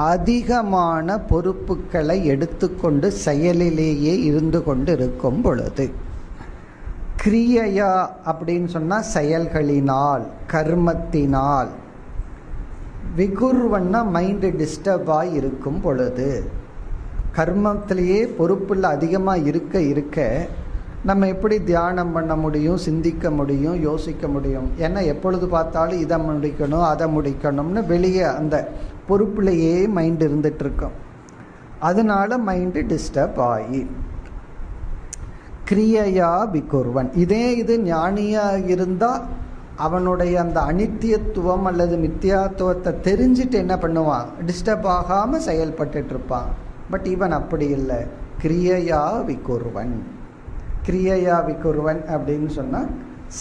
அதிகமான பொறுப்புகளை எடுத்துக்கொண்டு செயலிலேயே இருந்து கொண்டு இருக்கும் பொழுது. கிரியையா அப்படின்னு சொன்னால் செயல்களினால், கர்மத்தினால். விகுர்வன்னா மைண்டு டிஸ்டர்பாக இருக்கும் பொழுது. கர்மத்திலேயே பொறுப்புள்ள அதிகமாக இருக்க இருக்க நம்ம எப்படி தியானம் பண்ண முடியும், சிந்திக்க முடியும், யோசிக்க முடியும்? ஏன்னா எப்பொழுது பார்த்தாலும் இதை முடிக்கணும் அதை முடிக்கணும்னு வெளியே அந்த பொறுப்புலையே மைண்டு இருந்துட்டு இருக்கோம். அதனால மைண்டு டிஸ்டர்ப் ஆகி கிரியையா விகுர்வன். இது ஞானியாக இருந்தால் அவனுடைய அந்த அனித்தியத்துவம் அல்லது மித்தியாத்துவத்தை தெரிஞ்சுட்டு என்ன பண்ணுவான், டிஸ்டர்ப் ஆகாமல் செயல்பட்டு இருப்பான். பட் இவன் அப்படி இல்லை. கிரியையா விகுர்வன். கிரியையா விகுர்வன் அப்படின்னு சொன்னால்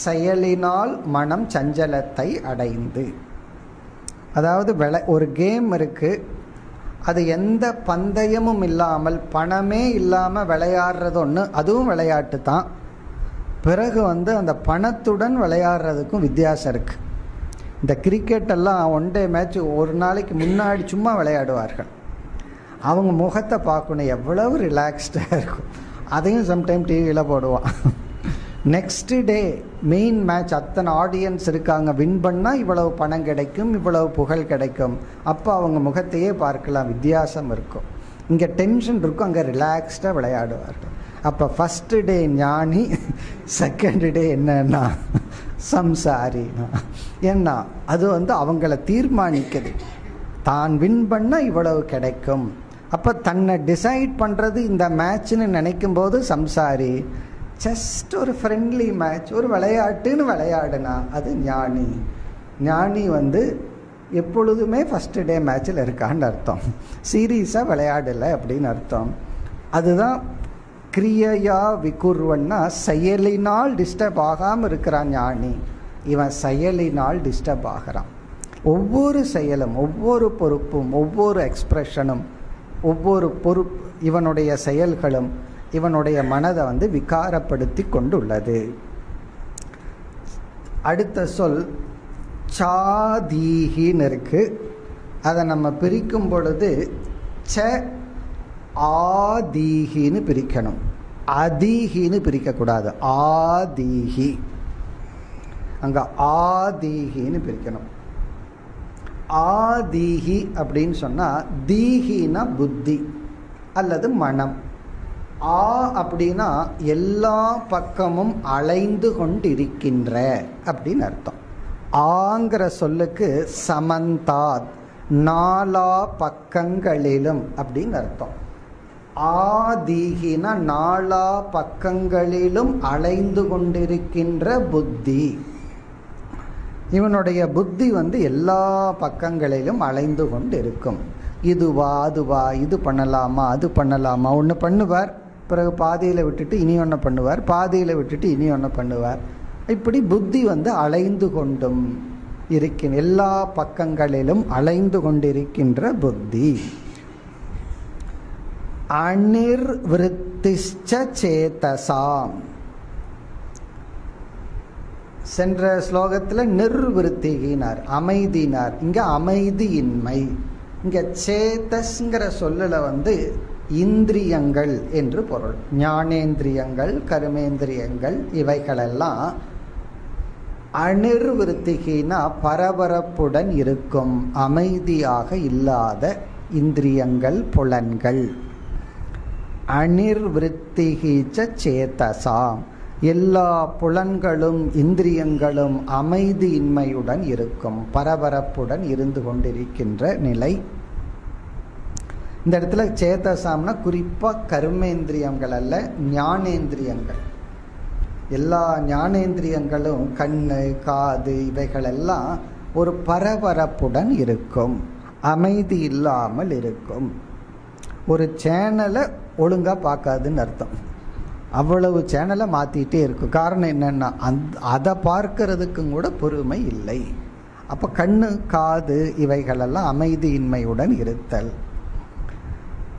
செயலினால் மனம் சஞ்சலத்தை அடைந்து. அதாவது ஒரு கேம் இருக்கு, அது எந்த பந்தயமும் இல்லாமல், பணமே இல்லாமல் விளையாடுறது ஒன்று, அதுவும் விளையாட்டு தான். பிறகு அந்த பணத்துடன் விளையாடுறதுக்கும் வித்தியாசம் இருக்கு. இந்த கிரிக்கெட்டெல்லாம் ஒன் டே மேட்ச் ஒரு நாளைக்கு முன்னாடி சும்மா விளையாடுவார்கள். அவங்க முகத்தை பார்க்கணும், எவ்வளவு ரிலாக்ஸ்டாக இருக்கும். அதையும் சம்டைம் டிவியில் போடுவான். நெக்ஸ்ட் டே மெயின் மேட்ச், அத்தனை ஆடியன்ஸ் இருக்காங்க, வின் பண்ணால் இவ்வளவு பணம் கிடைக்கும், இவ்வளவு புகழ் கிடைக்கும். அப்போ அவங்க முகத்தையே பார்க்கலாம், வித்தியாசம் இருக்கும். இங்கே டென்ஷன் இருக்கும், அங்கே ரிலாக்ஸ்டாக விளையாடுவார்கள். அப்போ ஃபஸ்ட்டு டே ஞானி, செகண்ட் டே என்னன்னா சம்சாரினா. ஏன்னா அது அவங்கள தீர்மானிக்குது. தான் வின் பண்ண இவ்வளவு கிடைக்கும். அப்ப தன்னை டிசைட் பண்றது இந்த மேட்ச்னு நினைக்கும் போது சம்சாரி. ஜஸ்ட் ஒரு ஃப்ரெண்ட்லி மேட்ச், ஒரு விளையாட்டுன்னு விளையாடுனா அது ஞானி. ஞானி எப்பொழுதுமே ஃபர்ஸ்ட் டே மேட்சில் இருக்கான்னு அர்த்தம், சீரியஸாக விளையாடலை அப்படின்னு அர்த்தம். அதுதான் கிரியையா விகுர்வன்னா, செயலினால் டிஸ்டர்ப் ஆகாமல் இருக்கிறான் ஞானி. இவன் செயலினால் டிஸ்டர்ப் ஆகிறான். ஒவ்வொரு செயலும், ஒவ்வொரு பொறுப்பும், ஒவ்வொரு எக்ஸ்பிரஷனும், ஒவ்வொரு இவனுடைய செயல்களும் இவனுடைய மனதை விகாரப்படுத்தி கொண்டுள்ளது. அடுத்த சொல் சாதீகின்னு இருக்கு. அதை நம்ம பிரிக்கும் பொழுது ச ஆதீகின்னு பிரிக்கணும், அதீகின்னு பிரிக்கக்கூடாது. ஆதீகி, அங்க ஆதீகின்னு பிரிக்கணும். ஆதீகி அப்படின்னு சொன்னா தீகினா புத்தி அல்லது மனம். ஆ அப்படின்னா எல்லா பக்கமும் அலைந்து கொண்டிருக்கின்ற அப்படின்னு அர்த்தம். ஆங்கிற சொல்லுக்கு சமந்தாத், நாலா பக்கங்களிலும் அப்படின்னு அர்த்தம். ஆதீகினா நாலா பக்கங்களிலும் அலைந்து கொண்டிருக்கின்ற புத்தி. இவனுடைய புத்தி எல்லா பக்கங்களிலும் அலைந்து கொண்டு இருக்கும். இதுவா அதுவா, இது பண்ணலாமா அது பண்ணலாமா, ஒன்று பண்ணுவார், பிறகு பாதியில் விட்டுட்டு இனி ஒன்று பண்ணுவார், பாதியில் விட்டுட்டு இனி ஒன்று பண்ணுவார். இப்படி புத்தி அலைந்து கொண்டும் இருக்கின்ற, எல்லா பக்கங்களிலும் அலைந்து கொண்டிருக்கின்ற புத்தி. அனிர்விருத்திஷ்ச சேதசாம். சென்ற ஸ்லோகத்தில் நிர்விருத்திகினார், அமைதினார். இங்க அமைதியின்மை. இங்க சேதஸ்ங்கிற சொல்லுல இந்திரியங்கள் என்று பொருள். ஞானேந்திரியங்கள், கர்மேந்திரியங்கள் இவைகளெல்லாம் அனிர்விருத்திகினா பரபரப்புடன் இருக்கும், அமைதியாக இல்லாத இந்திரியங்கள், புலன்கள். அனிர்விருத்திகிச்ச சேதசாம், எல்லா புலன்களும் இந்திரியங்களும் அமைதியின்மையுடன் இருக்கும், பரபரப்புடன் இருந்து கொண்டிருக்கின்ற நிலை. இந்த இடத்துல சேதசாம்னா குறிப்பா கர்மேந்திரியங்கள் அல்ல, ஞானேந்திரியங்கள். எல்லா ஞானேந்திரியங்களும் கண்ணு, காது இவைகளெல்லாம் ஒரு பரபரப்புடன் இருக்கும், அமைதி இல்லாமல் இருக்கும். ஒரு சேனலை ஒழுங்கா பார்க்காதுன்னு அர்த்தம். அவ்வளவு சேனலை மாத்திட்டே இருக்கும். காரணம் என்னன்னா அதை பார்க்கறதுக்கும் கூட பொறுமை இல்லை. அப்ப கண்ணு, காது இவைகளெல்லாம் அமைதியின்மையுடன் இருத்தல்.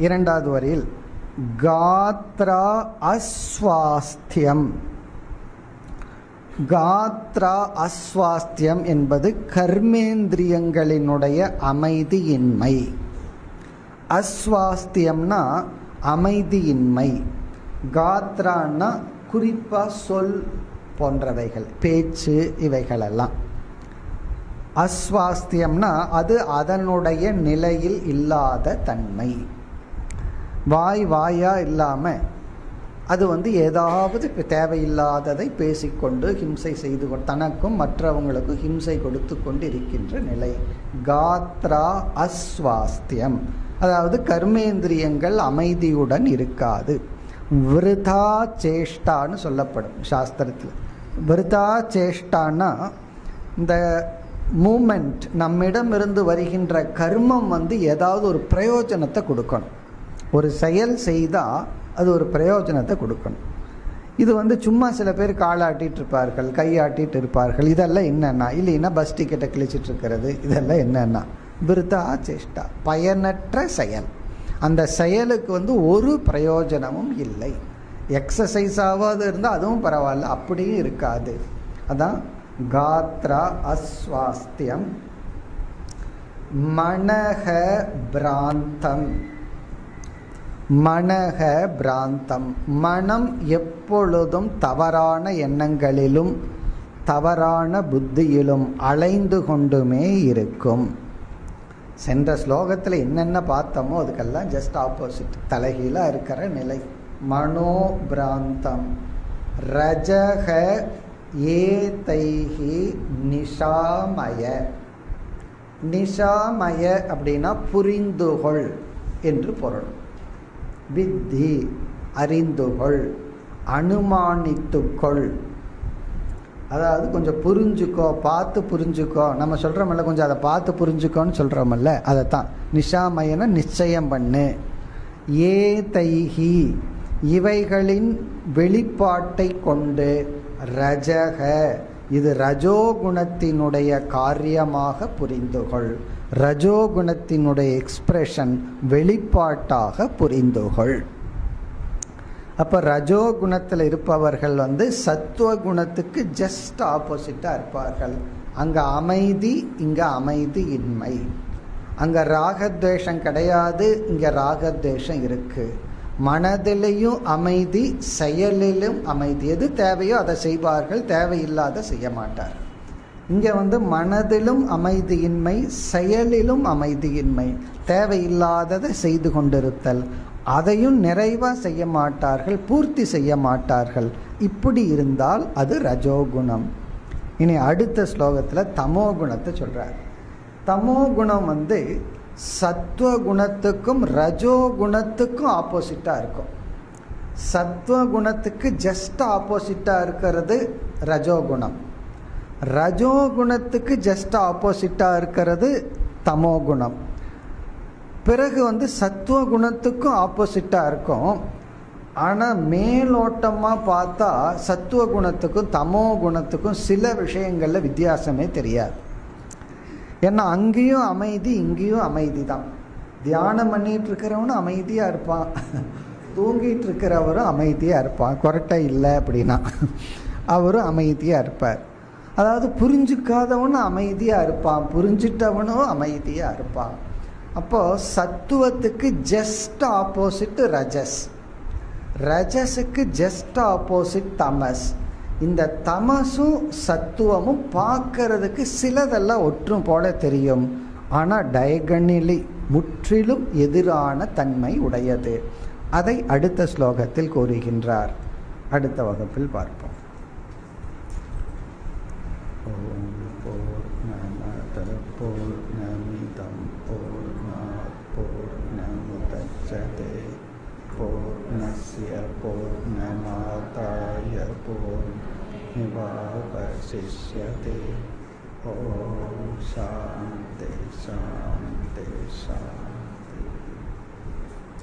இரண்டாவது வரியில் காத்ரா அஸ்வாஸ்தியம். காத்ரா அஸ்வாஸ்தியம் என்பது கர்மேந்திரியங்களினுடைய அமைதியின்மை. அஸ்வாஸ்தியம்னா அமைதியின்மை. காத்ரான்னா குறிப்பா சொல் போன்றவைகள், பேச்சு இவைகளெல்லாம். அஸ்வாஸ்தியம்னா அது அதனுடைய நிலையில் இல்லாத தன்மை. வாயா இல்லாம அது ஏதாவது தேவையில்லாததை பேசிக்கொண்டு ஹிம்சை செய்து கொண்டு, தனக்கும் மற்றவங்களுக்கும் ஹிம்சை கொடுத்து கொண்டு இருக்கின்ற நிலை. காத்ரா அஸ்வாஸ்தியம், அதாவது கர்மேந்திரியங்கள் அமைதியுடன் இருக்காது. விருதா சேஷ்டான்னு சொல்லப்படும் சாஸ்திரத்தில். விருதா சேஷ்டான்னா இந்த மூமெண்ட், நம்மிடம் இருந்து வருகின்ற கர்மம் ஏதாவது ஒரு பிரயோஜனத்தை கொடுக்கணும். ஒரு செயல் செய்தால் அது ஒரு பிரயோஜனத்தை கொடுக்கணும். இது சும்மா சில பேர் காலாட்டிட்டு இருப்பார்கள், கையாட்டிட்டு இருப்பார்கள். இதெல்லாம் என்னன்னா, இல்லைன்னா பஸ் டிக்கெட்டை கிழிச்சிட்டு இருக்கிறது, இதெல்லாம் என்னன்னா விருதா சேஷ்டா, பயனற்ற செயல். அந்த செயலுக்கு ஒரு பிரயோஜனமும் இல்லை. எக்ஸசைஸாவது இருந்தால் அதுவும் பரவாயில்ல, அப்படியும் இருக்காது. அதான் காத்ரா அஸ்வாஸ்தியம். மனஹ பிராந்தம். மனஹ பிராந்தம், மனம் எப்பொழுதும் தவறான எண்ணங்களிலும் தவறான புத்தியிலும் அலைந்து கொண்டுமே இருக்கும். சென்ற ஸ்லோகத்தில் என்னென்ன பார்த்தோமோ அதுக்கெல்லாம் ஜஸ்ட் ஆப்போசிட், தலைகீழா இருக்கிற நிலை. மனோபிராந்தம். ரஜக ஏதைஹி நிஷாமய. நிஷாமய அப்படின்னா புரிந்துகொள் என்று பொருள். வித்தி அறிந்துகொள், அனுமானித்துக்கொள், அதாவது கொஞ்சம் புரிஞ்சுக்கோ, பார்த்து புரிஞ்சுக்கோ. நம்ம சொல்றோம்ல கொஞ்சம் அதை பார்த்து புரிஞ்சுக்கோன்னு சொல்றோம்ல, அதைத்தான் நிஷாமயன நிச்சயம் பண்ணு. ஏ தைஹி இவைகளின் வெளிப்பாட்டை கொண்டு, ரஜக இது ரஜோகுணத்தினுடைய காரியமாக புரிந்துகொள், ரஜோகுணத்தினுடைய எக்ஸ்பிரஷன் வெளிப்பாட்டாக புரிந்துகொள். அப்ப ரஜோகுணத்தில் இருப்பவர்கள் சத்துவ குணத்துக்கு ஜஸ்ட் ஆப்போசிட்டா இருப்பார்கள். அங்க அமைதி, இங்க அமைதி இன்மை. அங்க ராகத்வேஷம் கிடையாது, இங்க ராகத்வேஷம் இருக்கு. மனதிலையும் அமைதி, செயலிலும் அமைதி. எது தேவையோ அதை செய்வார்கள், தேவையில்லாத செய்ய மாட்டார். இங்க மனதிலும் அமைதியின்மை, செயலிலும் அமைதியின்மை, தேவையில்லாததை செய்து கொண்டிருத்தல், அதையும் நிறைவா செய்ய மாட்டார்கள், பூர்த்தி செய்ய மாட்டார்கள். இப்படி இருந்தால் அது ரஜோகுணம். இனி அடுத்த ஸ்லோகத்துல தமோ குணத்தை சொல்றார். தமோ குணம் சத்துவ குணத்துக்கும் ரஜோகுணத்துக்கும் ஆப்போசிட்டா இருக்கும். சத்துவ குணத்துக்கு ஜஸ்ட் ஆப்போசிட்டா இருக்கிறது ரஜோகுணம், ரஜோகுணத்துக்கு ஜஸ்ட் ஆப்போசிட்டா இருக்கிறது தமோ குணம். பிறகு சத்துவ குணத்துக்கும் ஆப்போசிட்டா இருக்கும். ஆனா மேலோட்டமா பார்த்தா சத்துவ குணத்துக்கும் தமோ குணத்துக்கும் சில விஷயங்கள்ல வித்தியாசமே தெரியாது. ஏன்னா அங்கேயும் அமைதி, இங்கேயும் அமைதி தான். தியானம் பண்ணிட்டு இருக்கிறவனும் அமைதியா இருப்பான், தூங்கிட்டு இருக்கிறவரும் அமைதியா இருப்பான். கொரட்டை இல்லை அப்படின்னா அவரும் அமைதியா இருப்பார். அதாவது புரிஞ்சுக்காதவனும் அமைதியா இருப்பான், புரிஞ்சிட்டவனும் அமைதியா இருப்பான். அப்போ சத்துவத்துக்கு ஜஸ்ட் ஆப்போசிட் ரஜஸ், ரஜஸுக்கு ஜஸ்ட் ஆப்போசிட் தமஸ். இந்த தமசும் சத்துவமும் பார்க்கறதுக்கு சிலதெல்லாம் ஒற்றும் போல தெரியும், ஆனா டயகனலி முற்றிலும் எதிரான தன்மை உடையது. அதை அடுத்த ஸ்லோகத்தில் கூறுகின்றார். அடுத்த வகுப்பில் பார்ப்போம். ஓம் பூர்ணமத பூர்ணமிதம் பூர்ணாத் பூர்ணமுதச்யதே பூர்ணஸ்ய பூர்ணமாதாய பூர்ணமேவாவசிஷ்யதே. ஓம் சாந்தி சாந்தி சாந்தி.